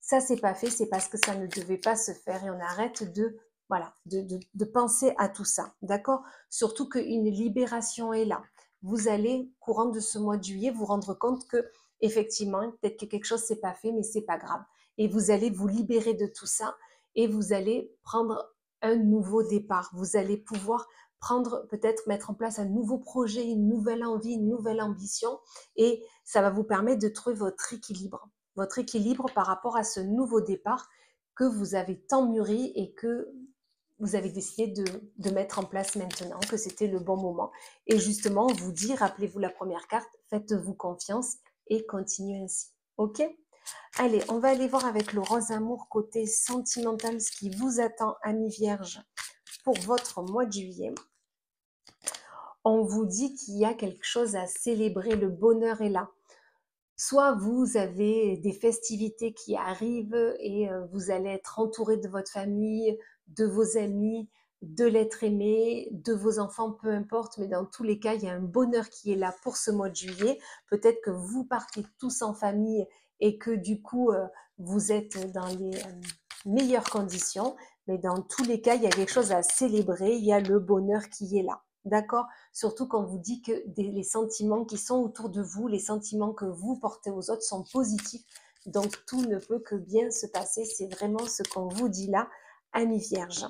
Ça c'est pas fait, c'est parce que ça ne devait pas se faire et on arrête de voilà, de penser à tout ça, d'accord? Surtout qu'une libération est là. Vous allez, courant de ce mois de juillet, vous rendre compte que effectivement, peut-être que quelque chose s'est pas fait, mais c'est pas grave. Et vous allez vous libérer de tout ça et vous allez prendre un nouveau départ. Vous allez pouvoir prendre, peut-être mettre en place un nouveau projet, une nouvelle envie, une nouvelle ambition et ça va vous permettre de trouver votre équilibre par rapport à ce nouveau départ que vous avez tant mûri et que vous avez décidé de mettre en place maintenant, que c'était le bon moment. Et justement, on vous dit, rappelez-vous la première carte, faites-vous confiance et continuez ainsi. Ok? Allez, on va aller voir avec le rose amour côté sentimental ce qui vous attend, amis vierges, pour votre mois de juillet. On vous dit qu'il y a quelque chose à célébrer, le bonheur est là. Soit vous avez des festivités qui arrivent et vous allez être entouré de votre famille, de vos amis, de l'être aimé, de vos enfants, peu importe, mais dans tous les cas, il y a un bonheur qui est là pour ce mois de juillet. Peut-être que vous partez tous en famille et que du coup, vous êtes dans les meilleures conditions, mais dans tous les cas, il y a quelque chose à célébrer, il y a le bonheur qui est là. D'accord? Surtout quand vous dit que les sentiments qui sont autour de vous, les sentiments que vous portez aux autres sont positifs. Donc tout ne peut que bien se passer. C'est vraiment ce qu'on vous dit là, amis vierges.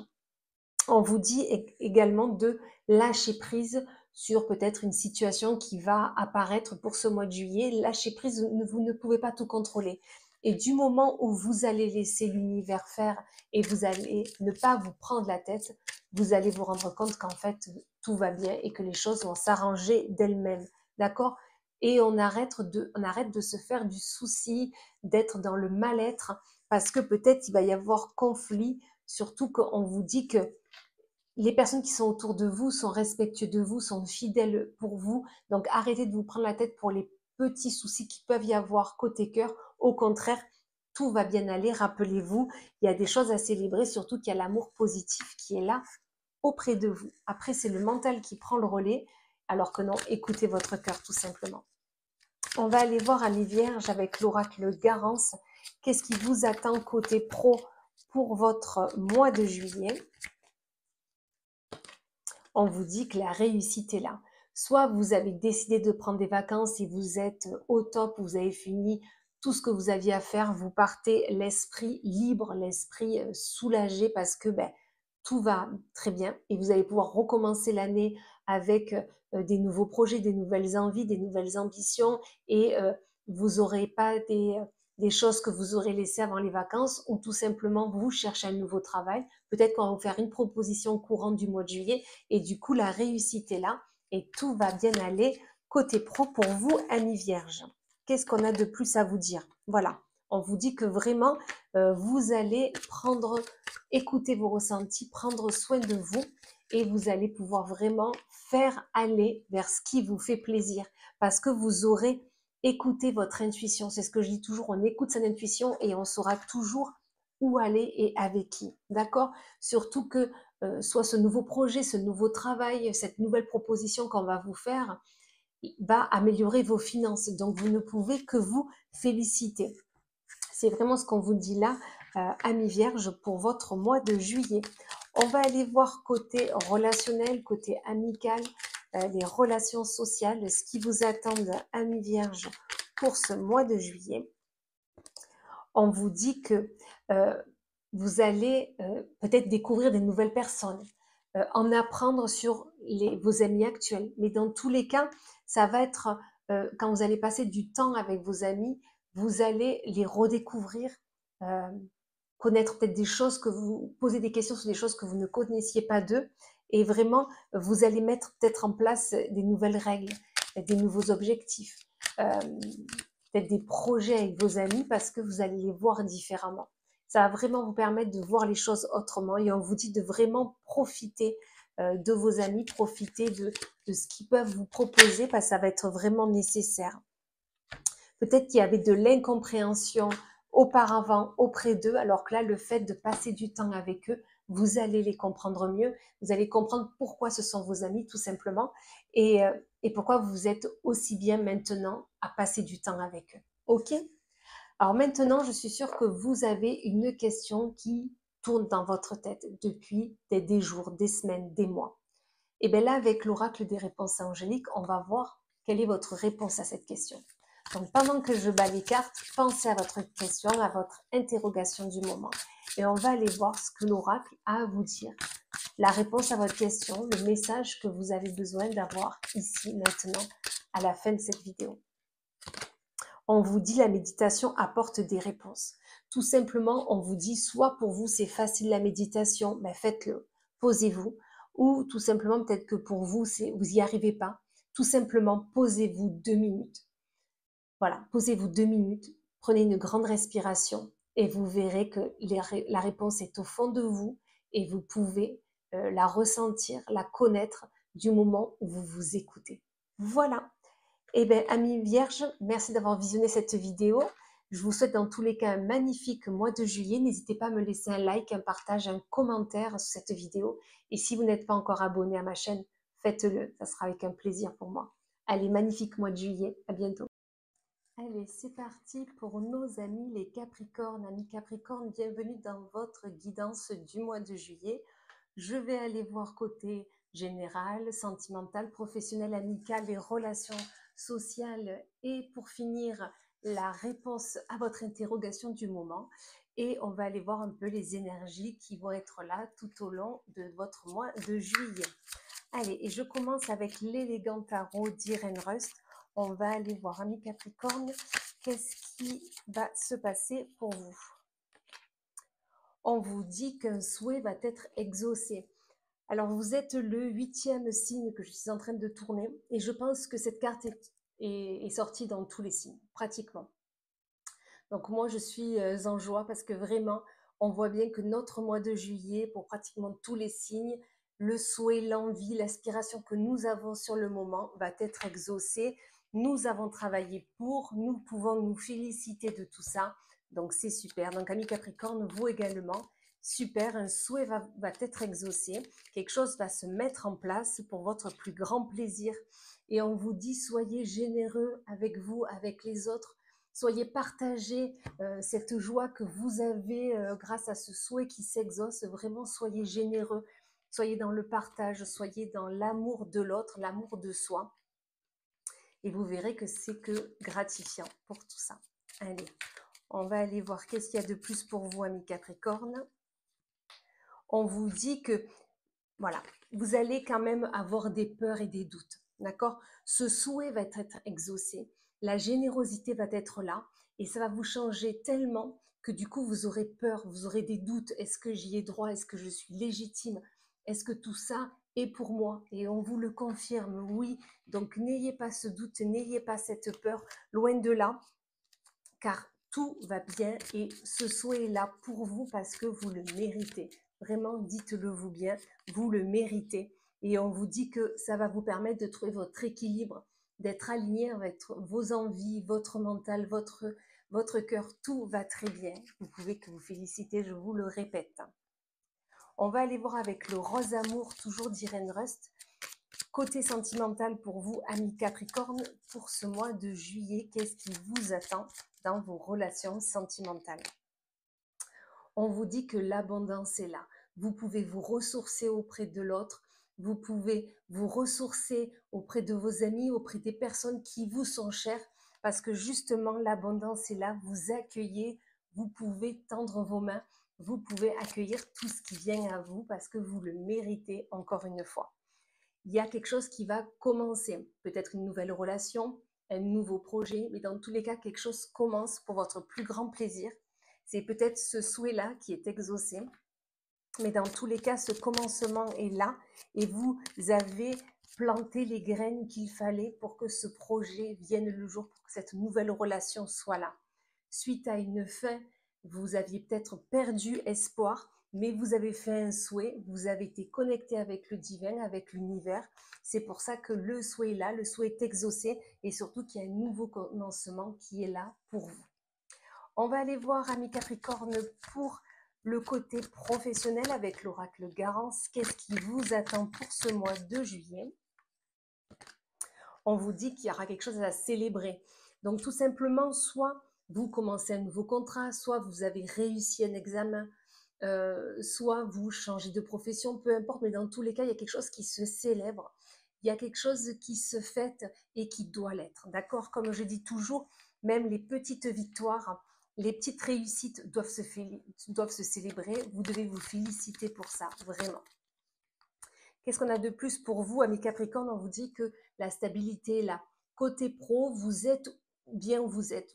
On vous dit également de lâcher prise sur peut-être une situation qui va apparaître pour ce mois de juillet. Lâcher prise, vous ne pouvez pas tout contrôler. Et du moment où vous allez laisser l'univers faire et vous allez ne pas vous prendre la tête, vous allez vous rendre compte qu'en fait, tout va bien et que les choses vont s'arranger d'elles-mêmes. D'accord? Et on arrête de se faire du souci, d'être dans le mal-être, parce que peut-être il va y avoir conflit, surtout qu'on vous dit que les personnes qui sont autour de vous sont respectueux de vous, sont fidèles pour vous. Donc arrêtez de vous prendre la tête pour les petits soucis qui peuvent y avoir côté cœur. Au contraire, tout va bien aller. Rappelez-vous, il y a des choses à célébrer, surtout qu'il y a l'amour positif qui est là auprès de vous. Après, c'est le mental qui prend le relais, alors que non, écoutez votre cœur tout simplement. On va aller voir Amis Vierges avec l'oracle Garance. Qu'est-ce qui vous attend côté pro pour votre mois de juillet? On vous dit que la réussite est là. Soit vous avez décidé de prendre des vacances et vous êtes au top, vous avez fini tout ce que vous aviez à faire, vous partez l'esprit libre, l'esprit soulagé parce que tout va très bien et vous allez pouvoir recommencer l'année avec des nouveaux projets, des nouvelles envies, des nouvelles ambitions et vous n'aurez pas des choses que vous aurez laissées avant les vacances ou tout simplement vous cherchez un nouveau travail. Peut-être qu'on va vous faire une proposition courante du mois de juillet et du coup la réussite est là et tout va bien aller côté pro pour vous, amis vierges. Qu'est-ce qu'on a de plus à vous dire? Voilà, on vous dit que vraiment vous allez écouter vos ressentis, prendre soin de vous et vous allez pouvoir vraiment faire aller vers ce qui vous fait plaisir parce que vous aurez écouté votre intuition. C'est ce que je dis toujours, on écoute son intuition et on saura toujours où aller et avec qui. D'accord? Surtout que soit ce nouveau projet, ce nouveau travail, cette nouvelle proposition qu'on va vous faire va améliorer vos finances. Donc, vous ne pouvez que vous féliciter. C'est vraiment ce qu'on vous dit là, amis vierges, pour votre mois de juillet. On va aller voir côté relationnel, côté amical, les relations sociales, ce qui vous attend, amis vierges, pour ce mois de juillet. On vous dit que vous allez peut-être découvrir des nouvelles personnes, en apprendre sur vos amis actuels. Mais dans tous les cas, ça va être, quand vous allez passer du temps avec vos amis, vous allez les redécouvrir, euh, connaître peut-être des choses que vous posez des questions sur des choses que vous ne connaissiez pas d'eux. Et vraiment, vous allez mettre peut-être en place des nouvelles règles, des nouveaux objectifs. peut-être des projets avec vos amis parce que vous allez les voir différemment. Ça va vraiment vous permettre de voir les choses autrement et on vous dit de vraiment profiter de vos amis, profiter de ce qu'ils peuvent vous proposer parce que ça va être vraiment nécessaire. Peut-être qu'il y avait de l'incompréhension auparavant auprès d'eux, alors que là, le fait de passer du temps avec eux, vous allez les comprendre mieux, vous allez comprendre pourquoi ce sont vos amis tout simplement et pourquoi vous êtes aussi bien maintenant à passer du temps avec eux. Ok? Alors maintenant, je suis sûre que vous avez une question qui tourne dans votre tête depuis des jours, des semaines, des mois. Et bien là, avec l'oracle des réponses angéliques, on va voir quelle est votre réponse à cette question. Donc pendant que je bats les cartes, pensez à votre question, à votre interrogation du moment. Et on va aller voir ce que l'oracle a à vous dire. La réponse à votre question, le message que vous avez besoin d'avoir ici, maintenant, à la fin de cette vidéo. On vous dit la méditation apporte des réponses. Tout simplement, on vous dit soit pour vous c'est facile la méditation, mais faites-le, posez-vous. Ou tout simplement peut-être que pour vous, vous n'y arrivez pas. Tout simplement, posez-vous 2 minutes. Voilà, posez-vous 2 minutes, prenez une grande respiration et vous verrez que la réponse est au fond de vous et vous pouvez la ressentir, la connaître du moment où vous vous écoutez. Voilà. Eh bien, amis vierges, merci d'avoir visionné cette vidéo. Je vous souhaite dans tous les cas un magnifique mois de juillet. N'hésitez pas à me laisser un like, un partage, un commentaire sur cette vidéo. Et si vous n'êtes pas encore abonné à ma chaîne, faites-le. Ça sera avec un plaisir pour moi. Allez, magnifique mois de juillet. À bientôt. Allez, c'est parti pour nos amis les Capricornes. Amis Capricornes, bienvenue dans votre guidance du mois de juillet. Je vais aller voir côté général, sentimental, professionnel, amical, les relations sociales et pour finir, la réponse à votre interrogation du moment. Et on va aller voir un peu les énergies qui vont être là tout au long de votre mois de juillet. Allez, et je commence avec l'élégant tarot d'Irene Rust. On va aller voir, amis Capricorne, qu'est-ce qui va se passer pour vous. On vous dit qu'un souhait va être exaucé. Alors, vous êtes le 8e signe que je suis en train de tourner et je pense que cette carte est sortie dans tous les signes, pratiquement. Donc, moi, je suis en joie parce que vraiment, on voit bien que notre mois de juillet, pour pratiquement tous les signes, le souhait, l'envie, l'aspiration que nous avons sur le moment va être exaucé. Nous avons travaillé pour, nous pouvons nous féliciter de tout ça. Donc, c'est super. Donc, amis Capricorne, vous également, super, un souhait va être exaucé. Quelque chose va se mettre en place pour votre plus grand plaisir. Et on vous dit, soyez généreux avec vous, avec les autres. Soyez partagés cette joie que vous avez grâce à ce souhait qui s'exauce. Vraiment, soyez généreux. Soyez dans le partage, soyez dans l'amour de l'autre, l'amour de soi. Et vous verrez que c'est que gratifiant pour tout ça. Allez, on va aller voir qu'est-ce qu'il y a de plus pour vous, amis Capricorne. On vous dit que, voilà, vous allez quand même avoir des peurs et des doutes. D'accord? Ce souhait va être exaucé. La générosité va être là. Et ça va vous changer tellement que du coup, vous aurez peur, vous aurez des doutes. Est-ce que j'y ai droit? Est-ce que je suis légitime? Est-ce que tout ça est pour moi? Et on vous le confirme, oui. Donc, n'ayez pas ce doute, n'ayez pas cette peur, loin de là, car tout va bien et ce souhait est là pour vous parce que vous le méritez. Vraiment, dites-le vous bien, vous le méritez. Et on vous dit que ça va vous permettre de trouver votre équilibre, d'être aligné avec vos envies, votre mental, votre cœur. Tout va très bien. Vous pouvez que vous féliciter, je vous le répète. On va aller voir avec le rose amour, toujours d'Irene Rust. Côté sentimental pour vous, amis Capricorne, pour ce mois de juillet, qu'est-ce qui vous attend dans vos relations sentimentales? On vous dit que l'abondance est là. Vous pouvez vous ressourcer auprès de l'autre. Vous pouvez vous ressourcer auprès de vos amis, auprès des personnes qui vous sont chères, parce que justement, l'abondance est là. Vous accueillez, vous pouvez tendre vos mains, vous pouvez accueillir tout ce qui vient à vous parce que vous le méritez encore une fois. Il y a quelque chose qui va commencer, peut-être une nouvelle relation, un nouveau projet, mais dans tous les cas, quelque chose commence pour votre plus grand plaisir. C'est peut-être ce souhait-là qui est exaucé, mais dans tous les cas, ce commencement est là et vous avez planté les graines qu'il fallait pour que ce projet vienne le jour, pour que cette nouvelle relation soit là. Suite à une fin, vous aviez peut-être perdu espoir, mais vous avez fait un souhait, vous avez été connecté avec le divin, avec l'univers. C'est pour ça que le souhait est là, le souhait est exaucé et surtout qu'il y a un nouveau commencement qui est là pour vous. On va aller voir, amis Capricorne, pour le côté professionnel avec l'oracle Garance. Qu'est-ce qui vous attend pour ce mois de juillet? On vous dit qu'il y aura quelque chose à célébrer. Donc tout simplement, soit vous commencez un nouveau contrat, soit vous avez réussi un examen, soit vous changez de profession, peu importe, mais dans tous les cas, il y a quelque chose qui se célèbre. Il y a quelque chose qui se fête et qui doit l'être. D'accord? Comme je dis toujours, même les petites victoires, les petites réussites doivent se célébrer. Vous devez vous féliciter pour ça, vraiment. Qu'est-ce qu'on a de plus pour vous, amis Capricorne? On vous dit que la stabilité est là. Côté pro, vous êtes bien où vous êtes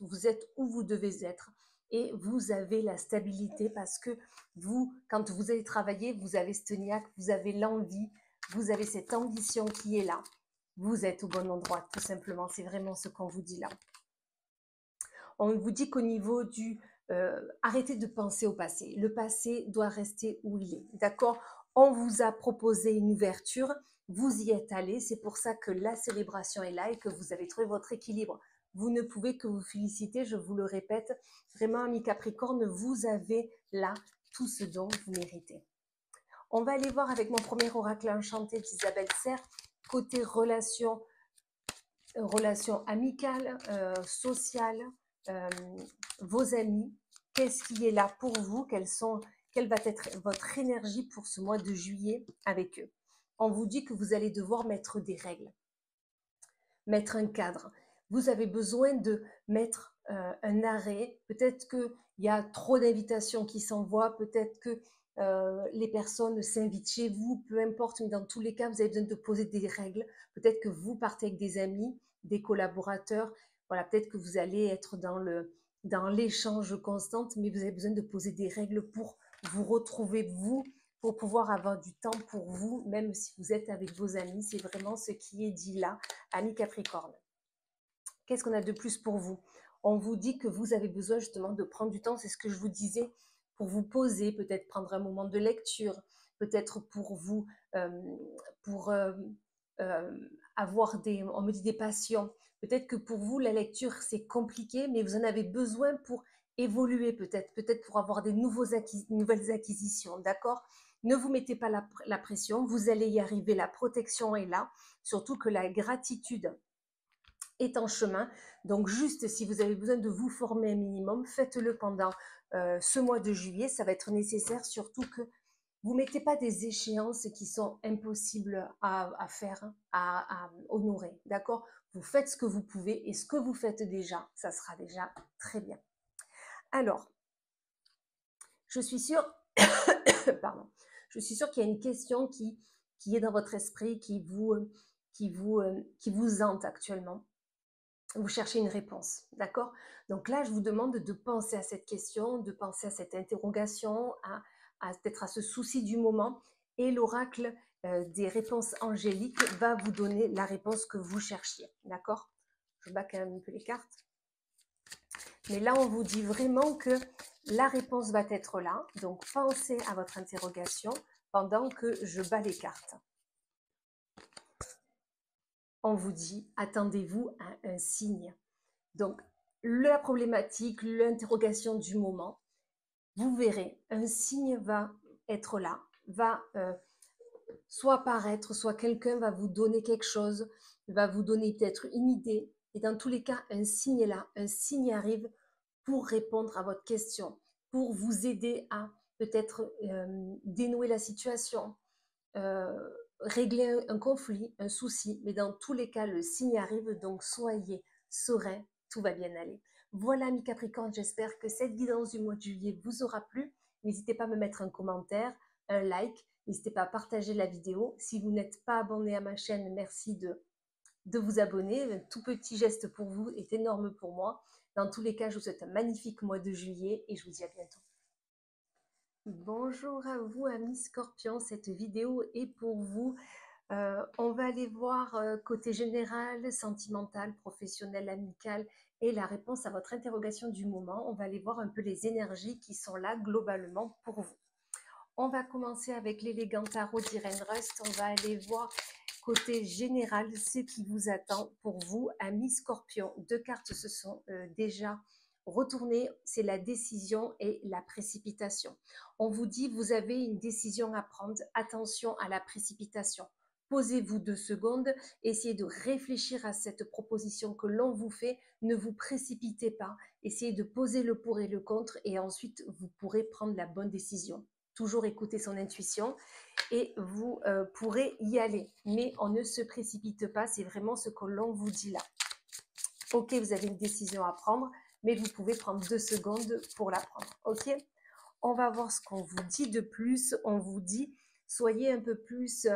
où vous devez être. Et vous avez la stabilité parce que vous, quand vous allez travailler, vous avez ce niaque, vous avez l'envie, vous avez cette ambition qui est là. Vous êtes au bon endroit, tout simplement. C'est vraiment ce qu'on vous dit là. On vous dit qu'au niveau du... arrêtez de penser au passé. Le passé doit rester où il est. D'accord? On vous a proposé une ouverture. Vous y êtes allé. C'est pour ça que la célébration est là et que vous avez trouvé votre équilibre. Vous ne pouvez que vous féliciter. Je vous le répète. Vraiment, amis Capricorne, vous avez là tout ce dont vous méritez. On va aller voir avec mon premier oracle enchanté d'Isabelle Serre. Côté relation amicale, sociale, vos amis, qu'est-ce qui est là pour vous, quelle va être votre énergie pour ce mois de juillet avec eux. On vous dit que vous allez devoir mettre des règles, mettre un cadre. Vous avez besoin de mettre un arrêt. Peut-être qu'il y a trop d'invitations qui s'envoient, peut-être que les personnes s'invitent chez vous, peu importe, mais dans tous les cas, vous avez besoin de poser des règles. Peut-être que vous partez avec des amis, des collaborateurs. Voilà, peut-être que vous allez être dans l'échange constant, mais vous avez besoin de poser des règles pour vous retrouver, vous, pour pouvoir avoir du temps pour vous, même si vous êtes avec vos amis. C'est vraiment ce qui est dit là, amis Capricorne. Qu'est-ce qu'on a de plus pour vous? On vous dit que vous avez besoin justement de prendre du temps, c'est ce que je vous disais, pour vous poser, peut-être prendre un moment de lecture, peut-être pour vous, pour avoir on me dit des passions. Peut-être que pour vous, la lecture, c'est compliqué, mais vous en avez besoin pour évoluer peut-être pour avoir des nouvelles acquisitions, d'accord? Ne vous mettez pas la pression, vous allez y arriver, la protection est là, surtout que la gratitude est en chemin. Donc juste si vous avez besoin de vous former un minimum, faites-le pendant ce mois de juillet, ça va être nécessaire, surtout que vous ne mettez pas des échéances qui sont impossibles à faire, à honorer, d'accord? Vous faites ce que vous pouvez et ce que vous faites déjà, ça sera déjà très bien. Alors, je suis sûre, pardon, je suis sûre qu'il y a une question qui est dans votre esprit, qui vous hante actuellement. Vous cherchez une réponse, d'accord? Donc là, je vous demande de penser à cette question, de penser à cette interrogation, peut-être à ce souci du moment, et l'oracle des réponses angéliques va vous donner la réponse que vous cherchiez, d'accord? Je bats quand même un peu les cartes. Mais là, on vous dit vraiment que la réponse va être là, donc pensez à votre interrogation pendant que je bats les cartes. On vous dit, attendez-vous à un signe. Donc, la problématique, l'interrogation du moment, vous verrez, un signe va être là, va soit apparaître, soit quelqu'un va vous donner quelque chose, va vous donner peut-être une idée. Et dans tous les cas, un signe est là, un signe arrive pour répondre à votre question, pour vous aider à peut-être dénouer la situation, régler un conflit, un souci. Mais dans tous les cas, le signe arrive, donc soyez serein, tout va bien aller. Voilà, mes Capricornes, j'espère que cette guidance du mois de juillet vous aura plu. N'hésitez pas à me mettre un commentaire, un like. N'hésitez pas à partager la vidéo. Si vous n'êtes pas abonné à ma chaîne, merci de vous abonner. Un tout petit geste pour vous est énorme pour moi. Dans tous les cas, je vous souhaite un magnifique mois de juillet et je vous dis à bientôt. Bonjour à vous, amis Scorpions. Cette vidéo est pour vous. On va aller voir côté général, sentimental, professionnel, amical et la réponse à votre interrogation du moment. On va aller voir un peu les énergies qui sont là globalement pour vous. On va commencer avec l'élégant tarot d'Irène Rust. On va aller voir côté général ce qui vous attend pour vous, amis Scorpion. Deux cartes se sont déjà retournées, c'est la décision et la précipitation. On vous dit, vous avez une décision à prendre, attention à la précipitation. Posez-vous 2 secondes, essayez de réfléchir à cette proposition que l'on vous fait, ne vous précipitez pas, essayez de poser le pour et le contre et ensuite vous pourrez prendre la bonne décision. Toujours écouter son intuition et vous pourrez y aller. Mais on ne se précipite pas, c'est vraiment ce que l'on vous dit là. Ok, vous avez une décision à prendre, mais vous pouvez prendre 2 secondes pour la prendre. Ok, on va voir ce qu'on vous dit de plus. On vous dit, soyez un peu plus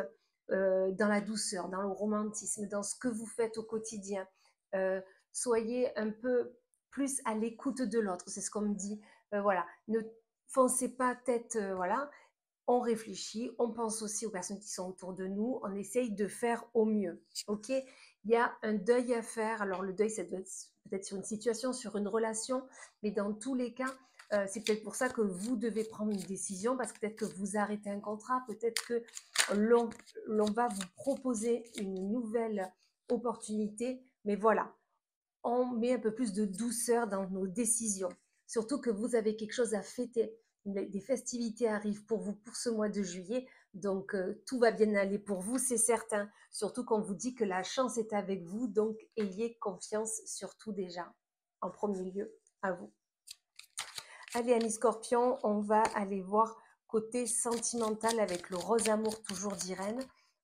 dans la douceur, dans le romantisme, dans ce que vous faites au quotidien. Soyez un peu plus à l'écoute de l'autre, c'est ce qu'on me dit. Voilà, ne foncez pas tête, voilà, on réfléchit, on pense aussi aux personnes qui sont autour de nous, on essaye de faire au mieux. Ok, il y a un deuil à faire. Alors le deuil, ça doit être peut-être sur une situation, sur une relation, mais dans tous les cas, c'est peut-être pour ça que vous devez prendre une décision, parce que peut-être que vous arrêtez un contrat, peut-être que l'on va vous proposer une nouvelle opportunité, mais voilà, on met un peu plus de douceur dans nos décisions. Surtout que vous avez quelque chose à fêter. Des festivités arrivent pour vous pour ce mois de juillet, donc tout va bien aller pour vous, c'est certain. Surtout qu'on vous dit que la chance est avec vous, donc ayez confiance surtout déjà, en premier lieu, à vous. Allez, amis Scorpion, on va aller voir côté sentimental avec le rose amour toujours d'Irène.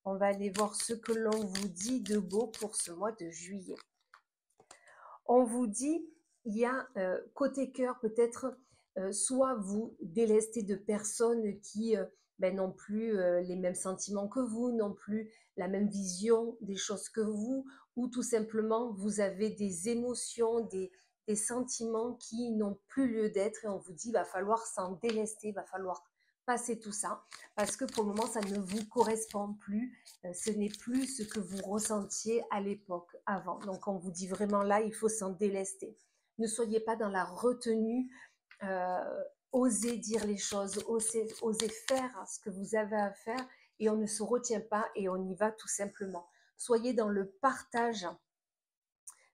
On va aller voir ce que l'on vous dit de beau pour ce mois de juillet. On vous dit, il y a côté cœur peut-être, soit vous délestez de personnes qui n'ont plus les mêmes sentiments que vous, n'ont plus la même vision des choses que vous, ou tout simplement vous avez des émotions, des sentiments qui n'ont plus lieu d'être et on vous dit, il va falloir s'en délester, il va falloir passer tout ça, parce que pour le moment, ça ne vous correspond plus, ce n'est plus ce que vous ressentiez à l'époque, avant. Donc, on vous dit vraiment là, il faut s'en délester. Ne soyez pas dans la retenue, osez dire les choses, osez faire ce que vous avez à faire et on ne se retient pas et on y va tout simplement. Soyez dans le partage.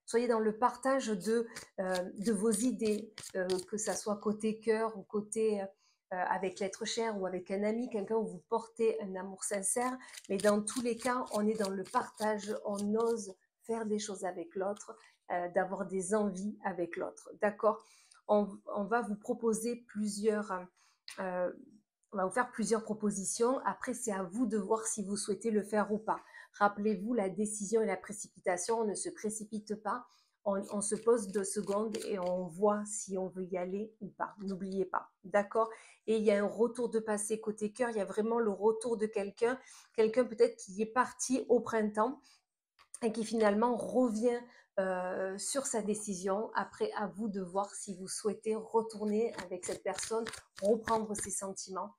Soyez dans le partage de vos idées, que ça soit côté cœur ou côté avec l'être cher ou avec un ami, quelqu'un où vous portez un amour sincère. Mais dans tous les cas, on est dans le partage, on ose faire des choses avec l'autre, d'avoir des envies avec l'autre. D'accord, on va vous proposer plusieurs... on va vous faire plusieurs propositions. Après, c'est à vous de voir si vous souhaitez le faire ou pas. Rappelez-vous, la décision et la précipitation, on ne se précipite pas. On se pose 2 secondes et on voit si on veut y aller ou pas. N'oubliez pas, d'accord? Et il y a un retour de passé côté cœur. Il y a vraiment le retour de quelqu'un peut-être qui est parti au printemps et qui finalement revient sur sa décision. Après, à vous de voir si vous souhaitez retourner avec cette personne, reprendre ses sentiments.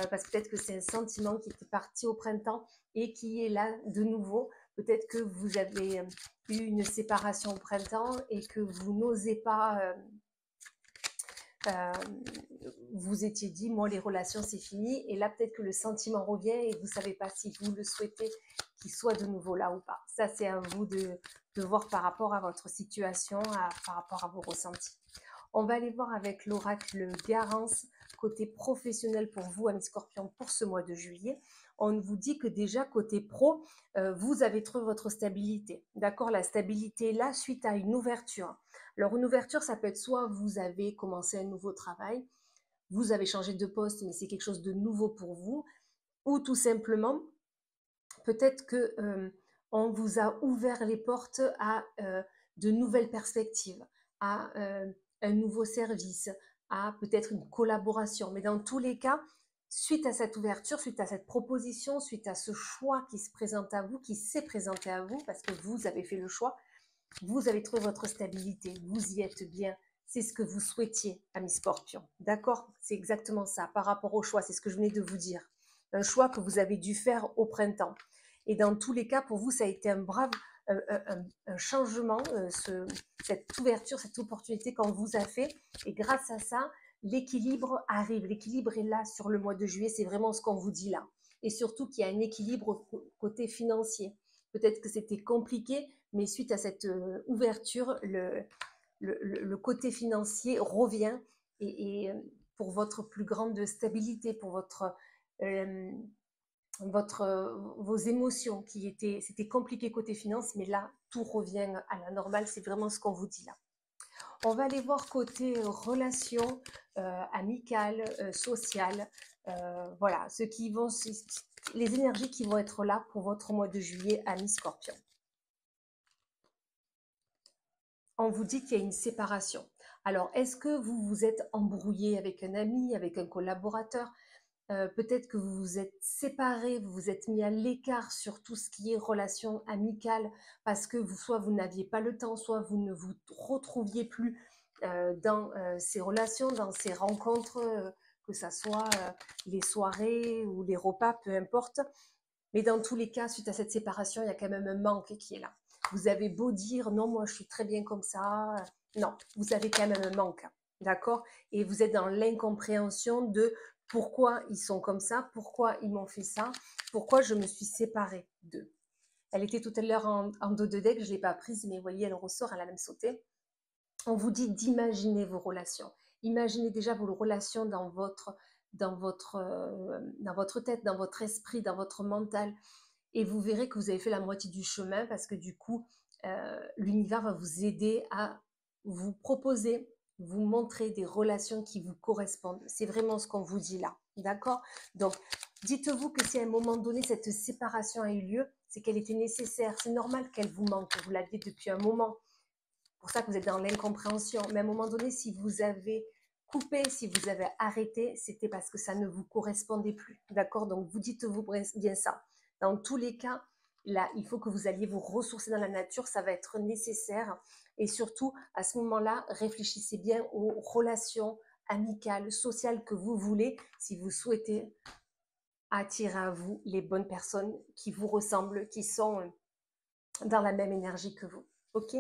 Parce que peut-être que c'est un sentiment qui était parti au printemps et qui est là de nouveau. Peut-être que vous avez eu une séparation au printemps et que vous n'osez pas... vous étiez dit, moi les relations c'est fini, et là peut-être que le sentiment revient et vous ne savez pas si vous le souhaitez qu'il soit de nouveau là ou pas. Ça c'est à vous de voir par rapport à votre situation, par rapport à vos ressentis. On va aller voir avec l'oracle Garance, côté professionnel pour vous, amis Scorpion, pour ce mois de juillet. On vous dit que déjà, côté pro, vous avez trouvé votre stabilité. D'accord, la stabilité est là suite à une ouverture. Alors, une ouverture, ça peut être soit vous avez commencé un nouveau travail, vous avez changé de poste, mais c'est quelque chose de nouveau pour vous, ou tout simplement, peut-être que on vous a ouvert les portes à de nouvelles perspectives, à un nouveau service, à peut-être une collaboration. Mais dans tous les cas, suite à cette ouverture, suite à cette proposition, suite à ce choix qui se présente à vous, qui s'est présenté à vous, parce que vous avez fait le choix, vous avez trouvé votre stabilité, vous y êtes bien. C'est ce que vous souhaitiez, amis Scorpion. D'accord? C'est exactement ça, par rapport au choix, c'est ce que je venais de vous dire. Un choix que vous avez dû faire au printemps. Et dans tous les cas, pour vous, ça a été un brave un changement, cette ouverture, cette opportunité qu'on vous a fait. Et grâce à ça, l'équilibre arrive. L'équilibre est là sur le mois de juillet. C'est vraiment ce qu'on vous dit là. Et surtout qu'il y a un équilibre côté financier. Peut-être que c'était compliqué, mais suite à cette ouverture, le côté financier revient et pour votre plus grande stabilité, pour euh, vos émotions c'était compliqué côté finance, mais là, tout revient à la normale, c'est vraiment ce qu'on vous dit là. On va aller voir côté relations amicales, sociales, voilà, les énergies qui vont être là pour votre mois de juillet, amis Scorpion. On vous dit qu'il y a une séparation. Alors, est-ce que vous vous êtes embrouillé avec un ami, avec un collaborateur? Peut-être que vous vous êtes séparés, vous vous êtes mis à l'écart sur tout ce qui est relations amicales parce que soit vous n'aviez pas le temps, soit vous ne vous retrouviez plus dans ces relations, dans ces rencontres, que ça soit les soirées ou les repas, peu importe. Mais dans tous les cas, suite à cette séparation, il y a quand même un manque qui est là. Vous avez beau dire non, moi je suis très bien comme ça, non, vous avez quand même un manque, d'accord? Et vous êtes dans l'incompréhension de pourquoi ils sont comme ça, pourquoi ils m'ont fait ça, pourquoi je me suis séparée d'eux. Elle était tout à l'heure en dos de deck, je ne l'ai pas prise, mais vous voyez, elle ressort, elle a même sauté. On vous dit d'imaginer vos relations. Imaginez déjà vos relations dans votre tête, dans votre esprit, dans votre mental. Et vous verrez que vous avez fait la moitié du chemin parce que du coup, l'univers va vous aider à vous proposer, vous montrer des relations qui vous correspondent. C'est vraiment ce qu'on vous dit là. D'accord? Donc, dites-vous que si à un moment donné, cette séparation a eu lieu, c'est qu'elle était nécessaire. C'est normal qu'elle vous manque. Vous l'aviez depuis un moment. C'est pour ça que vous êtes dans l'incompréhension. Mais à un moment donné, si vous avez coupé, si vous avez arrêté, c'était parce que ça ne vous correspondait plus. D'accord? Donc, vous dites-vous bien ça. Dans tous les cas, là, il faut que vous alliez vous ressourcer dans la nature, ça va être nécessaire. Et surtout, à ce moment-là, réfléchissez bien aux relations amicales, sociales que vous voulez, si vous souhaitez attirer à vous les bonnes personnes qui vous ressemblent, qui sont dans la même énergie que vous. Ok?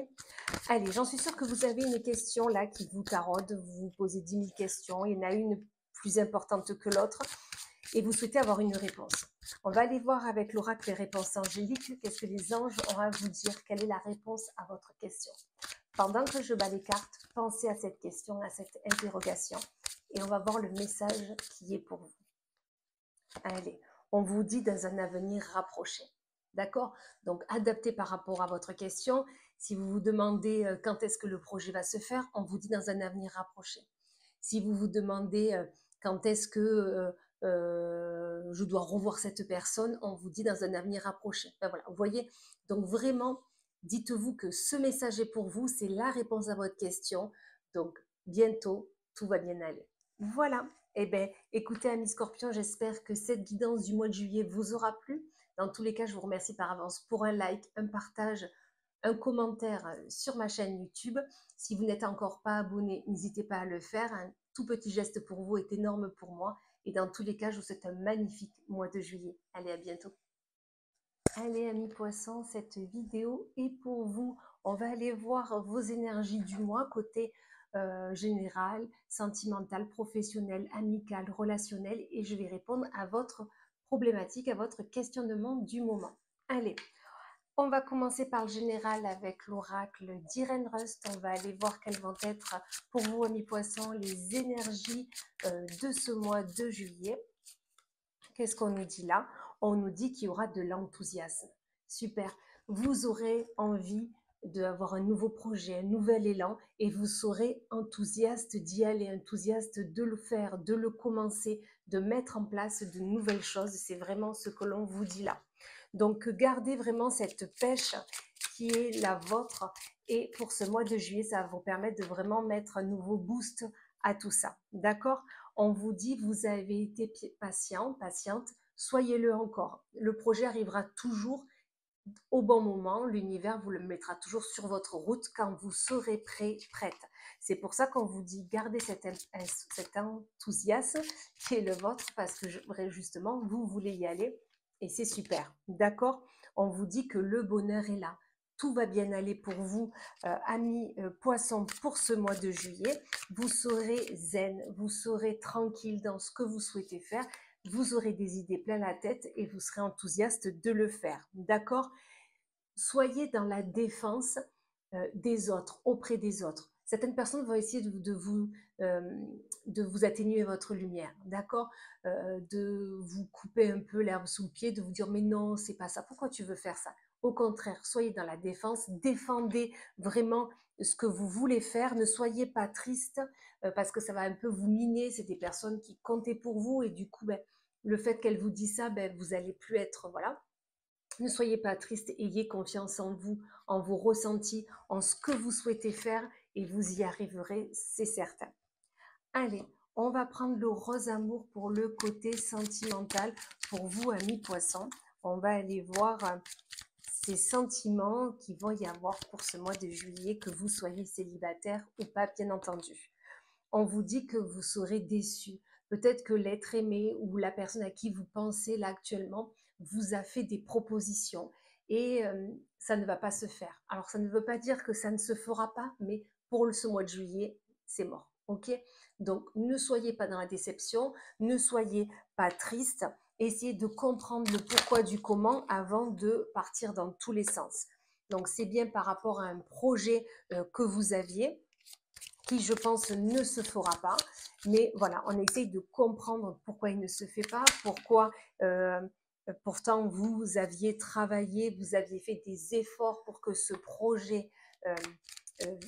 Allez, j'en suis sûre que vous avez une question là qui vous taraude, vous vous posez 10 000 questions, il y en a une plus importante que l'autre et vous souhaitez avoir une réponse. On va aller voir avec l'oracle les réponses angéliques. Qu'est-ce que les anges ont à vous dire? Quelle est la réponse à votre question? Pendant que je bats les cartes, pensez à cette question, à cette interrogation et on va voir le message qui est pour vous. Allez, on vous dit dans un avenir rapproché. D'accord? Donc, adapté par rapport à votre question. Si vous vous demandez quand est-ce que le projet va se faire, on vous dit dans un avenir rapproché. Si vous vous demandez quand est-ce que je dois revoir cette personne, on vous dit dans un avenir rapproché. Ben voilà, vous voyez. Donc, vraiment, dites-vous que ce message est pour vous, c'est la réponse à votre question. Donc, bientôt, tout va bien aller. Voilà. Eh bien, écoutez, amis Scorpions, j'espère que cette guidance du mois de juillet vous aura plu. Dans tous les cas, je vous remercie par avance pour un like, un partage, un commentaire sur ma chaîne YouTube. Si vous n'êtes encore pas abonné, n'hésitez pas à le faire. Un tout petit geste pour vous est énorme pour moi. Et dans tous les cas, je vous souhaite un magnifique mois de juillet. Allez, à bientôt. Allez, amis poissons, cette vidéo est pour vous. On va aller voir vos énergies du mois côté général, sentimental, professionnel, amical, relationnel. Et je vais répondre à votre problématique, à votre questionnement du moment. Allez, on va commencer par le général avec l'oracle d'Irène Rust. On va aller voir quelles vont être pour vous, amis poissons, les énergies de ce mois de juillet. Qu'est-ce qu'on nous dit là? On nous dit qu'il y aura de l'enthousiasme. Super. Vous aurez envie d'avoir un nouveau projet, un nouvel élan et vous serez enthousiaste d'y aller, enthousiaste de le faire, de le commencer, de mettre en place de nouvelles choses. C'est vraiment ce que l'on vous dit là. Donc, gardez vraiment cette pêche qui est la vôtre et pour ce mois de juillet, ça va vous permettre de vraiment mettre un nouveau boost à tout ça. D'accord? On vous dit, vous avez été patient, patiente, soyez-le encore. Le projet arrivera toujours au bon moment. L'univers vous le mettra toujours sur votre route quand vous serez prêt, prête. C'est pour ça qu'on vous dit, gardez cet enthousiasme qui est le vôtre parce que justement, vous voulez y aller et c'est super. D'accord? on vous dit que le bonheur est là. Tout va bien aller pour vous, amis poissons, pour ce mois de juillet. Vous serez zen, vous serez tranquille dans ce que vous souhaitez faire. Vous aurez des idées plein la tête et vous serez enthousiaste de le faire. D'accord? Soyez dans la défense des autres, auprès des autres. Certaines personnes vont essayer de vous atténuer votre lumière, d'accord, de vous couper un peu l'herbe sous le pied, de vous dire mais non, c'est pas ça. Pourquoi tu veux faire ça? Au contraire, soyez dans la défense, défendez vraiment ce que vous voulez faire. Ne soyez pas triste parce que ça va un peu vous miner. C'est des personnes qui comptaient pour vous et du coup, ben, le fait qu'elles vous disent ça, ben, vous allez plus être voilà. Ne soyez pas triste, ayez confiance en vos ressentis, en ce que vous souhaitez faire et vous y arriverez, c'est certain. Allez, on va prendre le rose amour pour le côté sentimental pour vous, amis poissons. On va aller voir ces sentiments qui vont y avoir pour ce mois de juillet, que vous soyez célibataire ou pas, bien entendu. On vous dit que vous serez déçu. Peut-être que l'être aimé ou la personne à qui vous pensez là actuellement vous a fait des propositions et ça ne va pas se faire. Alors ça ne veut pas dire que ça ne se fera pas, mais pour ce mois de juillet, c'est mort. Ok? Donc ne soyez pas dans la déception, ne soyez pas triste. Essayez de comprendre le pourquoi du comment avant de partir dans tous les sens. Donc c'est bien par rapport à un projet que vous aviez, qui, je pense, ne se fera pas. Mais voilà, on essaye de comprendre pourquoi il ne se fait pas, pourquoi pourtant vous aviez travaillé, vous aviez fait des efforts pour que ce projet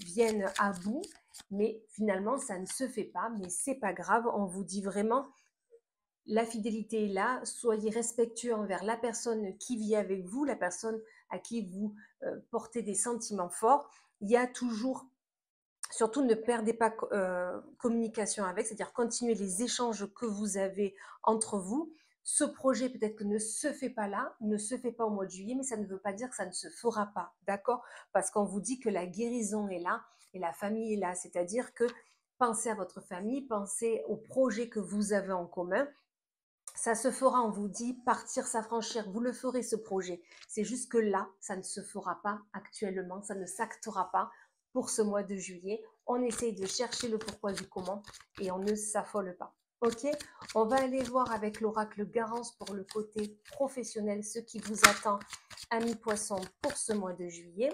vienne à bout, mais finalement ça ne se fait pas, mais c'est pas grave, on vous dit vraiment la fidélité est là, soyez respectueux envers la personne qui vit avec vous, la personne à qui vous portez des sentiments forts. Il y a toujours, surtout ne perdez pas communication avec, c'est-à-dire continuez les échanges que vous avez entre vous. Ce projet peut-être que ne se fait pas là, ne se fait pas au mois de juillet, mais ça ne veut pas dire que ça ne se fera pas, d'accord? Parce qu'on vous dit que la guérison est là et la famille est là, c'est-à-dire que pensez à votre famille, pensez au projet que vous avez en commun. Ça se fera, on vous dit, partir, s'affranchir, vous le ferez ce projet. C'est juste que là, ça ne se fera pas actuellement, ça ne s'actera pas pour ce mois de juillet. On essaye de chercher le pourquoi du comment et on ne s'affole pas. Ok? On va aller voir avec l'oracle Garance pour le côté professionnel, ce qui vous attend, amis poissons, pour ce mois de juillet.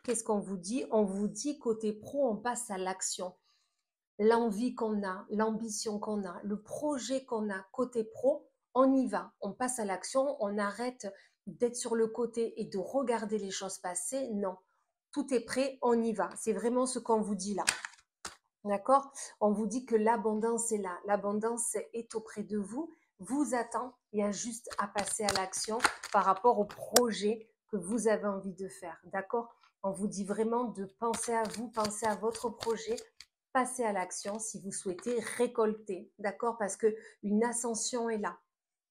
Qu'est-ce qu'on vous dit? On vous dit côté pro, on passe à l'action. L'envie qu'on a, l'ambition qu'on a, le projet qu'on a côté pro, on y va, on passe à l'action, on arrête d'être sur le côté et de regarder les choses passer. Non, tout est prêt, on y va. C'est vraiment ce qu'on vous dit là. D'accord? On vous dit que l'abondance est là, l'abondance est auprès de vous, vous attend, il y a juste à passer à l'action par rapport au projet que vous avez envie de faire. D'accord? On vous dit vraiment de penser à vous, penser à votre projet, passer à l'action si vous souhaitez récolter, d'accord? Parce que une ascension est là.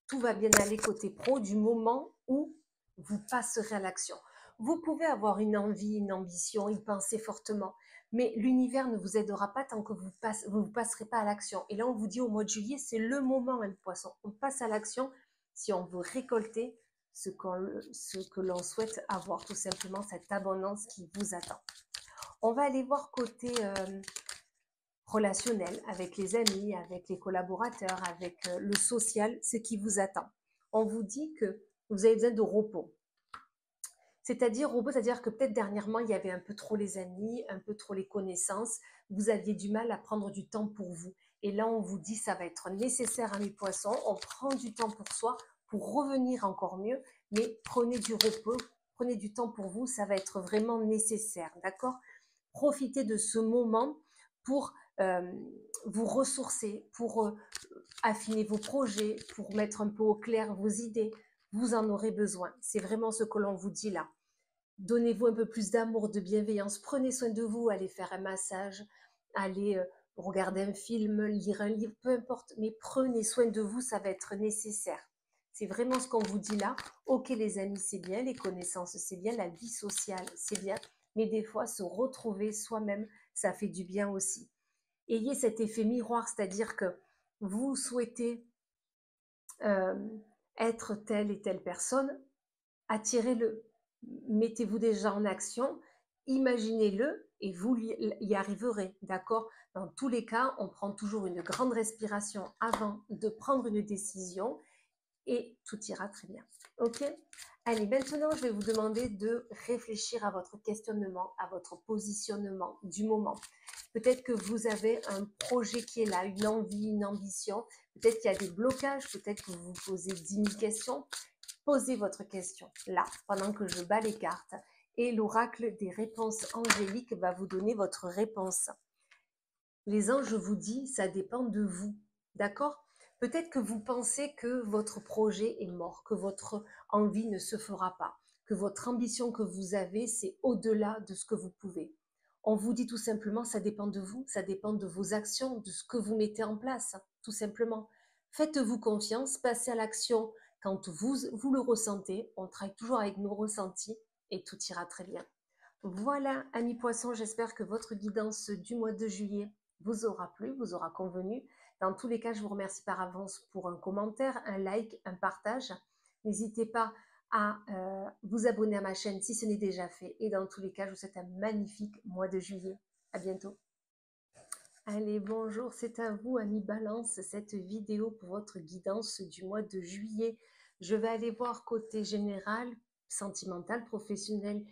Tout va bien aller côté pro du moment où vous passerez à l'action. Vous pouvez avoir une envie, une ambition, y penser fortement, mais l'univers ne vous aidera pas tant que vous passerez pas à l'action. Et là, on vous dit au mois de juillet, c'est le moment, hein, le poisson. On passe à l'action si on veut récolter ce que l'on souhaite avoir, tout simplement, cette abondance qui vous attend. On va aller voir côté relationnel, avec les amis, avec les collaborateurs, avec le social, ce qui vous attend. On vous dit que vous avez besoin de repos. C'est-à-dire repos, c'est-à-dire que peut-être dernièrement, il y avait un peu trop les amis, un peu trop les connaissances, vous aviez du mal à prendre du temps pour vous. Et là, on vous dit, ça va être nécessaire à mes poissons, on prend du temps pour soi, pour revenir encore mieux, mais prenez du repos, prenez du temps pour vous, ça va être vraiment nécessaire, d'accord? Profitez de ce moment pour vous ressourcer, pour affiner vos projets, pour mettre un peu au clair vos idées. Vous en aurez besoin. C'est vraiment ce que l'on vous dit là. Donnez-vous un peu plus d'amour, de bienveillance. Prenez soin de vous. Allez faire un massage, allez regarder un film, lire un livre, peu importe. Mais prenez soin de vous, ça va être nécessaire. C'est vraiment ce qu'on vous dit là. Ok, les amis, c'est bien. Les connaissances, c'est bien. La vie sociale, c'est bien. Mais des fois, se retrouver soi-même, ça fait du bien aussi. Ayez cet effet miroir, c'est-à-dire que vous souhaitez être telle et telle personne, attirez-le, mettez-vous déjà en action, imaginez-le et vous y arriverez, d'accord? Dans tous les cas, on prend toujours une grande respiration avant de prendre une décision et tout ira très bien. Ok? Allez, maintenant, je vais vous demander de réfléchir à votre questionnement, à votre positionnement du moment. Peut-être que vous avez un projet qui est là, une envie, une ambition. Peut-être qu'il y a des blocages, peut-être que vous vous posez 10 000 questions. Posez votre question là, pendant que je bats les cartes. Et l'oracle des réponses angéliques va vous donner votre réponse. Les anges vous disent, ça dépend de vous. D'accord? Peut-être que vous pensez que votre projet est mort, que votre envie ne se fera pas, que votre ambition que vous avez, c'est au-delà de ce que vous pouvez. On vous dit tout simplement, ça dépend de vous, ça dépend de vos actions, de ce que vous mettez en place, tout simplement. Faites-vous confiance, passez à l'action quand vous le ressentez. On travaille toujours avec nos ressentis et tout ira très bien. Voilà, amis poissons, j'espère que votre guidance du mois de juillet vous aura plu, vous aura convenu. Dans tous les cas, je vous remercie par avance pour un commentaire, un like, un partage. N'hésitez pas à vous abonner à ma chaîne si ce n'est déjà fait. Et dans tous les cas, je vous souhaite un magnifique mois de juillet. À bientôt. Allez, bonjour, c'est à vous, amis Balance, cette vidéo pour votre guidance du mois de juillet. Je vais aller voir côté général, sentimental, professionnel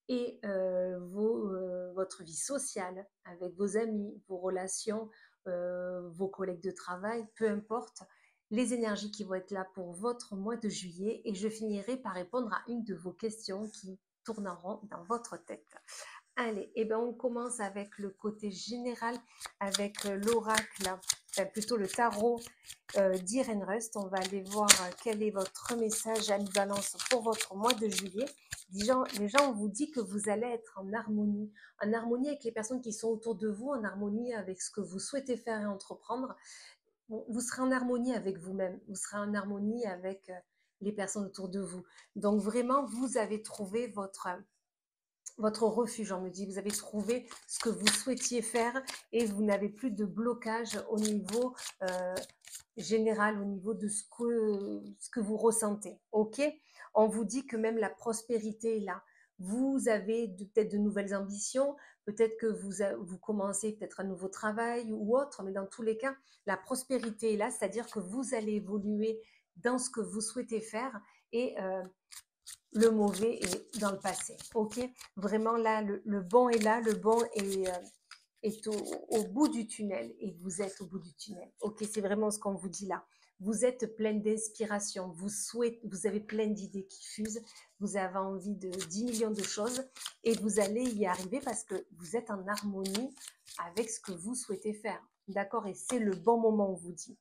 et votre vie sociale avec vos amis, vos relations, vos collègues de travail, peu importe, les énergies qui vont être là pour votre mois de juillet. Et je finirai par répondre à une de vos questions qui tourneront dans votre tête. Allez, et bien on commence avec le côté général, avec l'oracle, plutôt le tarot d'Irène Rust. On va aller voir quel est votre message à mi-balance pour votre mois de juillet. Les gens, on vous dit que vous allez être en harmonie avec les personnes qui sont autour de vous, en harmonie avec ce que vous souhaitez faire et entreprendre. Vous serez en harmonie avec vous-même, vous serez en harmonie avec les personnes autour de vous. Donc vraiment, vous avez trouvé votre refuge, on me dit, vous avez trouvé ce que vous souhaitiez faire et vous n'avez plus de blocage au niveau général, au niveau de ce que vous ressentez. Ok? On vous dit que même la prospérité est là. Vous avez peut-être de nouvelles ambitions, peut-être que vous commencez peut-être un nouveau travail ou autre, mais dans tous les cas, la prospérité est là, c'est-à-dire que vous allez évoluer dans ce que vous souhaitez faire et le mauvais est dans le passé. Ok? Vraiment là, le bon est là, le bon est au bout du tunnel et vous êtes au bout du tunnel. Ok? C'est vraiment ce qu'on vous dit là. Vous êtes pleine d'inspiration, vous avez plein d'idées qui fusent, vous avez envie de 10 millions de choses et vous allez y arriver parce que vous êtes en harmonie avec ce que vous souhaitez faire. D'accord? Et c'est le bon moment, on vous dit.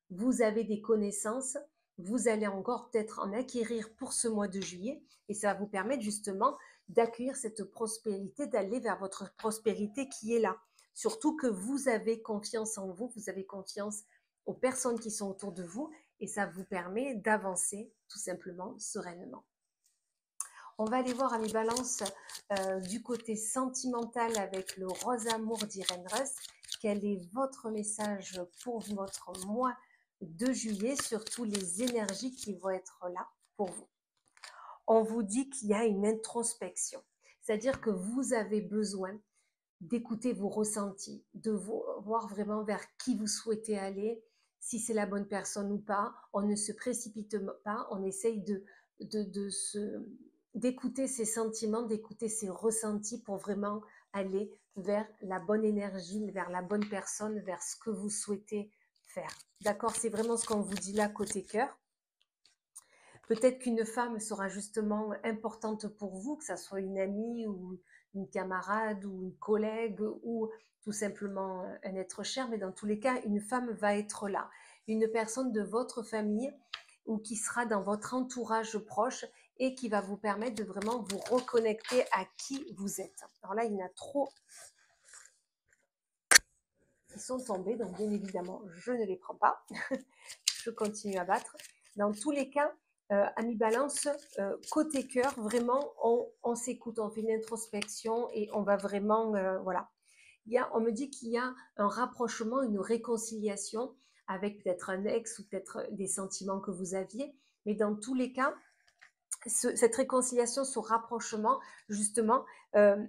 Vous avez des connaissances, vous allez encore peut-être en acquérir pour ce mois de juillet et ça va vous permettre justement d'accueillir cette prospérité, d'aller vers votre prospérité qui est là. Surtout que vous avez confiance en vous, vous avez confiance aux personnes qui sont autour de vous et ça vous permet d'avancer tout simplement sereinement. On va aller voir à mes balances du côté sentimental avec le rose amour d'Irène Rust. Quel est votre message pour votre mois de juillet, surtout les énergies qui vont être là pour vous? On vous dit qu'il y a une introspection, c'est-à-dire que vous avez besoin d'écouter vos ressentis, de voir vraiment vers qui vous souhaitez aller, si c'est la bonne personne ou pas. On ne se précipite pas, on essaye d'écouter ses sentiments, d'écouter ses ressentis pour vraiment aller vers la bonne énergie, vers la bonne personne, vers ce que vous souhaitez faire. D'accord? C'est vraiment ce qu'on vous dit là côté cœur. Peut-être qu'une femme sera justement importante pour vous, que ça soit une amie ou une camarade ou une collègue ou tout simplement un être cher, mais dans tous les cas, une femme va être là. Une personne de votre famille ou qui sera dans votre entourage proche et qui va vous permettre de vraiment vous reconnecter à qui vous êtes. Alors là, il y en a trop qui sont tombés, donc bien évidemment, je ne les prends pas. Je continue à battre. Dans tous les cas, amis balance, côté cœur, vraiment, on s'écoute, on fait une introspection et on va vraiment, voilà. On me dit qu'il y a un rapprochement, une réconciliation avec peut-être un ex ou peut-être des sentiments que vous aviez, mais dans tous les cas, cette réconciliation, ce rapprochement, justement, euh,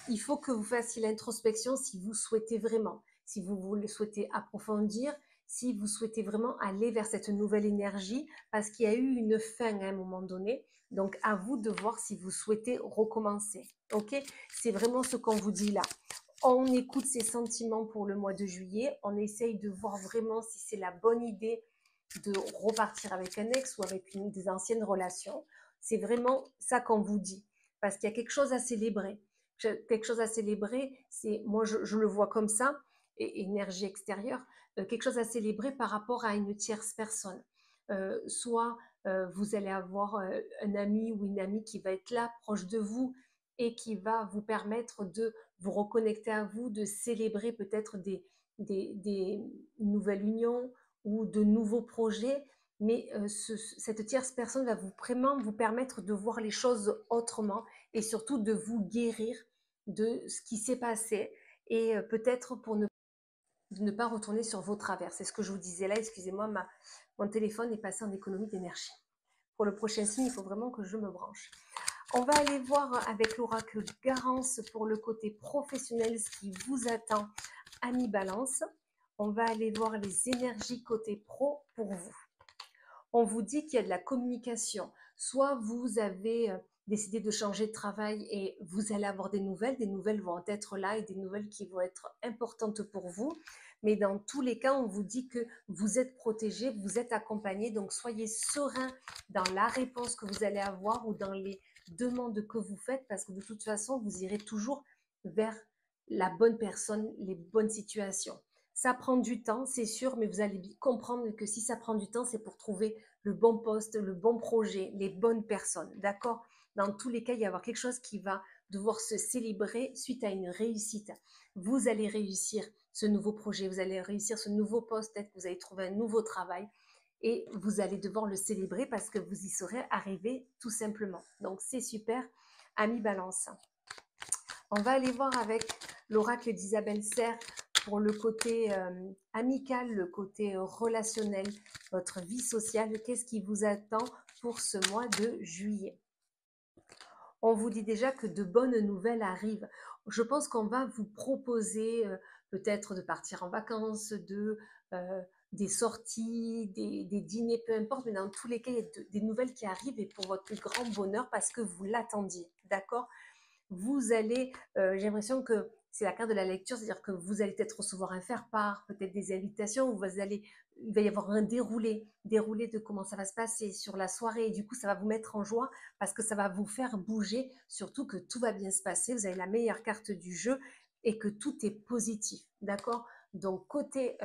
il faut que vous fassiez l'introspection si vous souhaitez vraiment, si vous le souhaitez approfondir, si vous souhaitez vraiment aller vers cette nouvelle énergie, parce qu'il y a eu une fin à un moment donné. Donc, à vous de voir si vous souhaitez recommencer. Ok? C'est vraiment ce qu'on vous dit là. On écoute ses sentiments pour le mois de juillet. On essaye de voir vraiment si c'est la bonne idée de repartir avec un ex ou avec des anciennes relations. C'est vraiment ça qu'on vous dit. Parce qu'il y a quelque chose à célébrer. Quelque chose à célébrer, c'est, moi je le vois comme ça, et énergie extérieure, quelque chose à célébrer par rapport à une tierce personne. Soit vous allez avoir un ami ou une amie qui va être là, proche de vous, et qui va vous permettre de vous reconnecter à vous, de célébrer peut-être des nouvelles unions ou de nouveaux projets, mais cette tierce personne va vraiment vous permettre de voir les choses autrement et surtout de vous guérir de ce qui s'est passé et peut-être pour ne pas retourner sur vos travers. C'est ce que je vous disais là, excusez-moi, mon téléphone est passé en économie d'énergie. Pour le prochain signe, il faut vraiment que je me branche. On va aller voir avec l'oracle Garance pour le côté professionnel ce qui vous attend à mi-balance. On va aller voir les énergies côté pro pour vous. On vous dit qu'il y a de la communication. Soit vous avez décidé de changer de travail et vous allez avoir des nouvelles vont être là et des nouvelles qui vont être importantes pour vous. Mais dans tous les cas, on vous dit que vous êtes protégé, vous êtes accompagné, donc soyez serein dans la réponse que vous allez avoir ou dans les demandes que vous faites parce que de toute façon, vous irez toujours vers la bonne personne, les bonnes situations. Ça prend du temps, c'est sûr, mais vous allez comprendre que si ça prend du temps, c'est pour trouver le bon poste, le bon projet, les bonnes personnes, d'accord? Dans tous les cas, il va y avoir quelque chose qui va devoir se célébrer suite à une réussite. Vous allez réussir ce nouveau projet, vous allez réussir ce nouveau poste, peut-être que vous allez trouver un nouveau travail et vous allez devoir le célébrer parce que vous y serez arrivé tout simplement. Donc, c'est super, ami Balance. On va aller voir avec l'oracle d'Isabelle Serre pour le côté amical, le côté relationnel, votre vie sociale. Qu'est-ce qui vous attend pour ce mois de juillet? On vous dit déjà que de bonnes nouvelles arrivent. Je pense qu'on va vous proposer peut-être de partir en vacances, des sorties, des dîners, peu importe, mais dans tous les cas, il y a des nouvelles qui arrivent et pour votre plus grand bonheur parce que vous l'attendiez, d'accord? Vous allez, j'ai l'impression que c'est la carte de la lecture, c'est-à-dire que vous allez peut-être recevoir un faire-part, peut-être des invitations, il va y avoir un déroulé de comment ça va se passer sur la soirée. Et du coup, ça va vous mettre en joie parce que ça va vous faire bouger, surtout que tout va bien se passer. Vous avez la meilleure carte du jeu et que tout est positif, d'accord? Donc, côté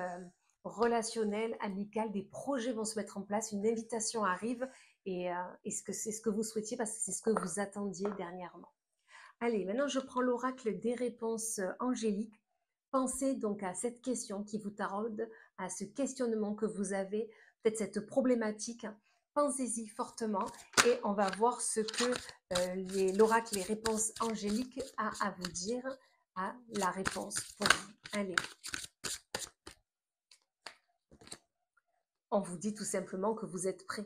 relationnel, amical, des projets vont se mettre en place, une invitation arrive et c'est ce que vous souhaitiez parce que c'est ce que vous attendiez dernièrement. Allez, maintenant je prends l'oracle des réponses angéliques. Pensez donc à cette question qui vous taraude, à ce questionnement que vous avez, peut-être cette problématique. Pensez-y fortement et on va voir ce que l'oracle, les réponses angéliques a à vous dire à la réponse pour vous. Allez. On vous dit tout simplement que vous êtes prêt.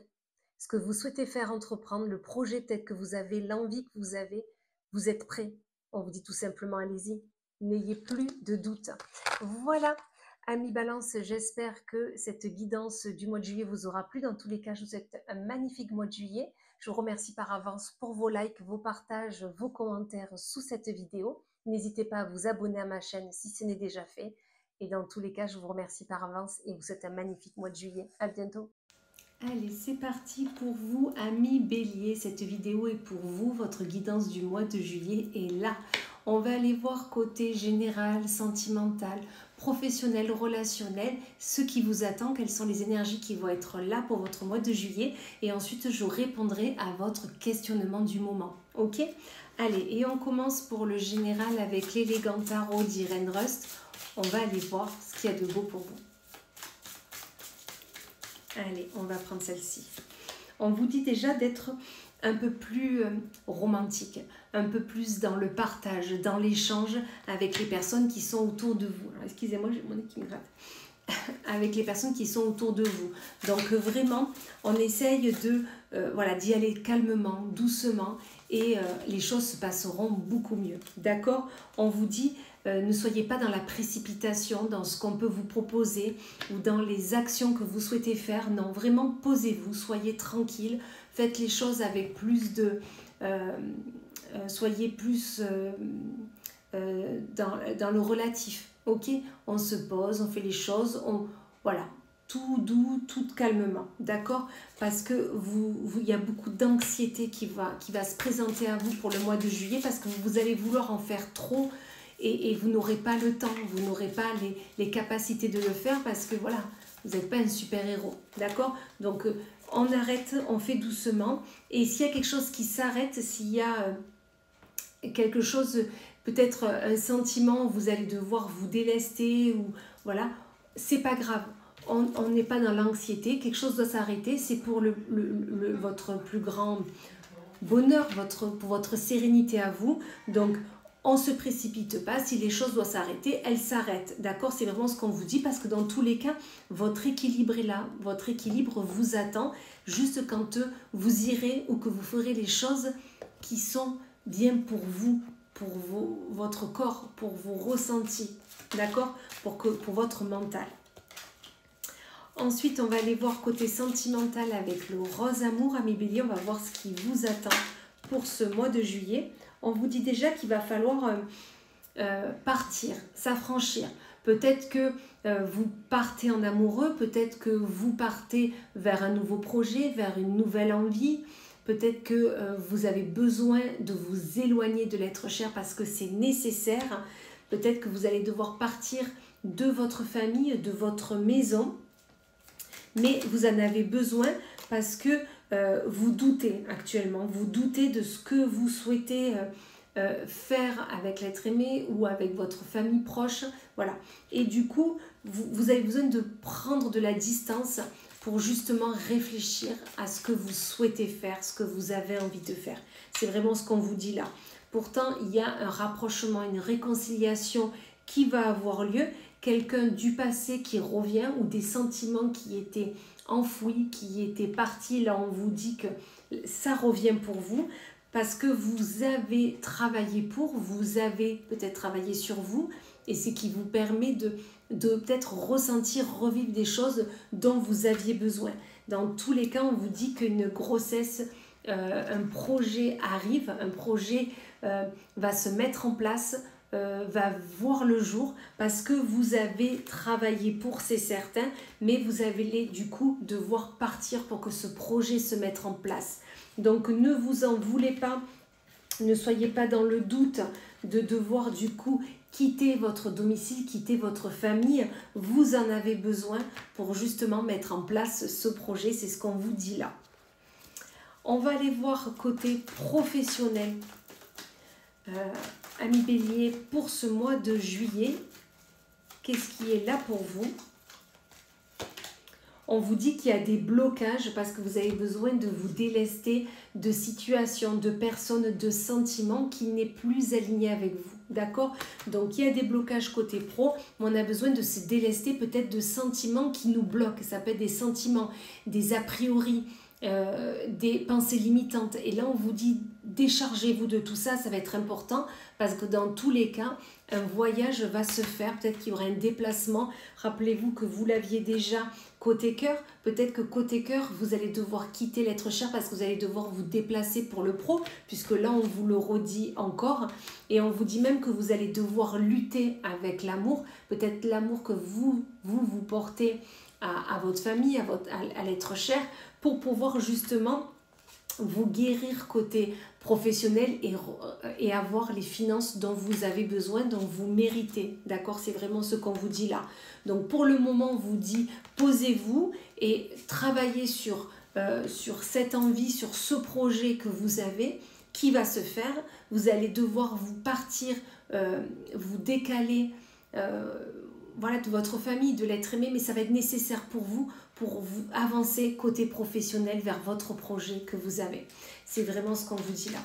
Ce que vous souhaitez faire entreprendre, le projet peut-être que vous avez, l'envie que vous avez, vous êtes prêt. On vous dit tout simplement, allez-y. N'ayez plus de doute. Voilà, amis Balance, j'espère que cette guidance du mois de juillet vous aura plu. Dans tous les cas, je vous souhaite un magnifique mois de juillet. Je vous remercie par avance pour vos likes, vos partages, vos commentaires sous cette vidéo. N'hésitez pas à vous abonner à ma chaîne si ce n'est déjà fait. Et dans tous les cas, je vous remercie par avance et vous souhaite un magnifique mois de juillet. À bientôt. Allez, c'est parti pour vous, amis Bélier. Cette vidéo est pour vous. Votre guidance du mois de juillet est là. On va aller voir côté général, sentimental, professionnel, relationnel, ce qui vous attend, quelles sont les énergies qui vont être là pour votre mois de juillet. Et ensuite, je répondrai à votre questionnement du moment. Ok? Allez, et on commence pour le général avec l'élégant tarot d'Irène Rust. On va aller voir ce qu'il y a de beau pour vous. Allez, on va prendre celle-ci. On vous dit déjà d'être un peu plus romantique, un peu plus dans le partage, dans l'échange avec les personnes qui sont autour de vous. Excusez-moi, j'ai mon nez qui me gratte. avec les personnes qui sont autour de vous. Donc vraiment, on essaye de voilà, d'y aller calmement, doucement, et les choses se passeront beaucoup mieux. D'accord? On vous dit, ne soyez pas dans la précipitation, dans ce qu'on peut vous proposer ou dans les actions que vous souhaitez faire. Non, vraiment, posez-vous, soyez tranquille, faites les choses avec plus de... soyez plus dans le relatif. Ok, on se pose, on fait les choses, voilà, tout doux, tout calmement, d'accord? Parce que il y a beaucoup d'anxiété qui va se présenter à vous pour le mois de juillet, parce que vous allez vouloir en faire trop et vous n'aurez pas le temps, vous n'aurez pas les capacités de le faire, parce que voilà, vous n'êtes pas un super-héros, d'accord? Donc on arrête, on fait doucement, et s'il y a quelque chose qui s'arrête, s'il y a quelque chose, peut-être un sentiment où vous allez devoir vous délester, ou voilà, c'est pas grave. On n'est pas dans l'anxiété, quelque chose doit s'arrêter, c'est pour votre plus grand bonheur, pour votre sérénité à vous. Donc, on ne se précipite pas, si les choses doivent s'arrêter, elles s'arrêtent. D'accord? C'est vraiment ce qu'on vous dit, parce que dans tous les cas, votre équilibre est là, votre équilibre vous attend, juste quand vous irez ou que vous ferez les choses qui sont bien pour vous, pour votre corps, pour vos ressentis, d'accord? Pour votre mental. Ensuite, on va aller voir côté sentimental avec le rose amour. Amis Bélier, on va voir ce qui vous attend pour ce mois de juillet. On vous dit déjà qu'il va falloir partir, s'affranchir. Peut-être que vous partez en amoureux, peut-être que vous partez vers un nouveau projet, vers une nouvelle envie. Peut-être que vous avez besoin de vous éloigner de l'être cher parce que c'est nécessaire. Peut-être que vous allez devoir partir de votre famille, de votre maison. Mais vous en avez besoin parce que vous doutez actuellement. Vous doutez de ce que vous souhaitez faire avec l'être aimé ou avec votre famille proche. Voilà. Et du coup, vous avez besoin de prendre de la distance pour justement réfléchir à ce que vous souhaitez faire, ce que vous avez envie de faire. C'est vraiment ce qu'on vous dit là. Pourtant, il y a un rapprochement, une réconciliation qui va avoir lieu. Quelqu'un du passé qui revient, ou des sentiments qui étaient enfouis, qui étaient partis. Là, on vous dit que ça revient pour vous parce que vous avez travaillé vous avez peut-être travaillé sur vous, et c'est qui vous permet de peut-être ressentir, revivre des choses dont vous aviez besoin. Dans tous les cas, on vous dit qu'une grossesse, un projet arrive, un projet va se mettre en place, va voir le jour, parce que vous avez travaillé pour, c'est certain, mais vous allez du coup devoir partir pour que ce projet se mette en place. Donc ne vous en voulez pas, ne soyez pas dans le doute de devoir du coup quitter votre domicile, quitter votre famille. Vous en avez besoin pour justement mettre en place ce projet, c'est ce qu'on vous dit là. On va aller voir côté professionnel. Amis Bélier, pour ce mois de juillet, qu'est-ce qui est là pour vous? On vous dit qu'il y a des blocages parce que vous avez besoin de vous délester de situations, de personnes, de sentiments qui n'est plus alignés avec vous. D'accord? Donc il y a des blocages côté pro, mais on a besoin de se délester peut-être de sentiments qui nous bloquent. Ça peut être des sentiments, des a priori, des pensées limitantes. Et là, on vous dit, déchargez-vous de tout ça, ça va être important parce que dans tous les cas, un voyage va se faire. Peut-être qu'il y aura un déplacement. Rappelez-vous que vous l'aviez déjà côté cœur. Peut-être que côté cœur, vous allez devoir quitter l'être cher parce que vous allez devoir vous déplacer pour le pro, puisque là, on vous le redit encore. Et on vous dit même que vous allez devoir lutter avec l'amour. Peut-être l'amour que vous portez à votre famille, à l'être cher, pour pouvoir justement vous guérir côté professionnel et avoir les finances dont vous avez besoin, dont vous méritez. D'accord? C'est vraiment ce qu'on vous dit là. Donc pour le moment, on vous dit posez-vous et travaillez sur cette envie, sur ce projet que vous avez, qui va se faire. Vous allez devoir vous partir, vous décaler voilà, de votre famille, de l'être aimé, mais ça va être nécessaire pour vous avancer côté professionnel vers votre projet que vous avez. C'est vraiment ce qu'on vous dit là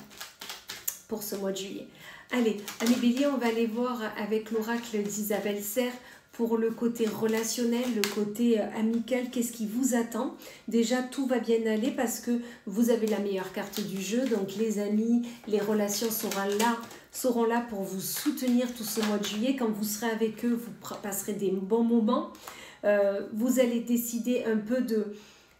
pour ce mois de juillet. Allez, amis Bélier, on va aller voir avec l'oracle d'Isabelle Serre pour le côté relationnel, le côté amical, qu'est-ce qui vous attend? Déjà, tout va bien aller parce que vous avez la meilleure carte du jeu. Donc, les amis, les relations seront là pour vous soutenir tout ce mois de juillet. Quand vous serez avec eux, vous passerez des bons moments. Vous allez décider un peu de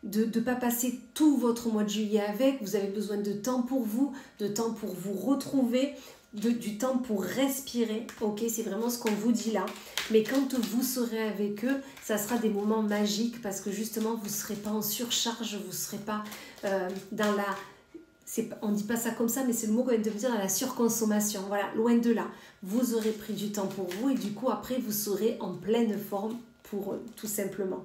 ne pas passer tout votre mois de juillet avec. Vous avez besoin de temps pour vous, de temps pour vous retrouver, du temps pour respirer. Ok, c'est vraiment ce qu'on vous dit là. Mais quand vous serez avec eux, ça sera des moments magiques parce que justement, vous ne serez pas en surcharge, vous ne serez pas dans la... On ne dit pas ça comme ça, mais c'est le mot qu'on vient de me dire, dans la surconsommation. Voilà, loin de là. Vous aurez pris du temps pour vous et du coup, après, vous serez en pleine forme pour eux, tout simplement.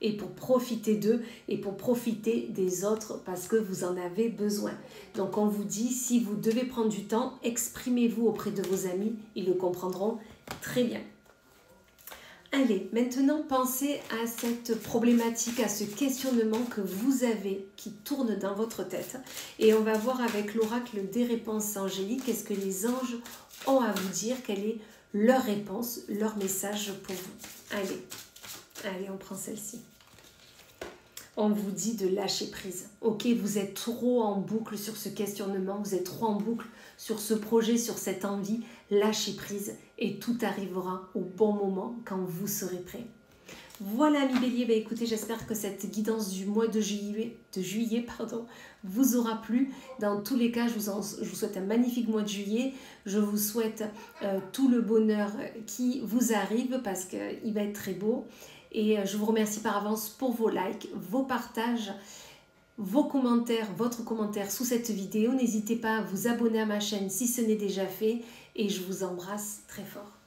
Et pour profiter d'eux et pour profiter des autres parce que vous en avez besoin. Donc, on vous dit, si vous devez prendre du temps, exprimez-vous auprès de vos amis, ils le comprendront très bien. Allez, maintenant pensez à cette problématique, à ce questionnement que vous avez qui tourne dans votre tête. Et on va voir avec l'oracle des réponses angéliques, qu'est-ce que les anges ont à vous dire, quelle est leur réponse, leur message pour vous. Allez, on prend celle-ci. On vous dit de lâcher prise. Ok, vous êtes trop en boucle sur ce questionnement, vous êtes trop en boucle sur ce projet, sur cette envie. Lâchez prise et tout arrivera au bon moment quand vous serez prêt. Voilà, mes béliers, écoutez, j'espère que cette guidance du mois de juillet vous aura plu. Dans tous les cas, je vous souhaite un magnifique mois de juillet. Je vous souhaite tout le bonheur qui vous arrive parce qu'il va être très beau. Et je vous remercie par avance pour vos likes, vos partages, vos commentaires, votre commentaire sous cette vidéo. N'hésitez pas à vous abonner à ma chaîne si ce n'est déjà fait. Et je vous embrasse très fort.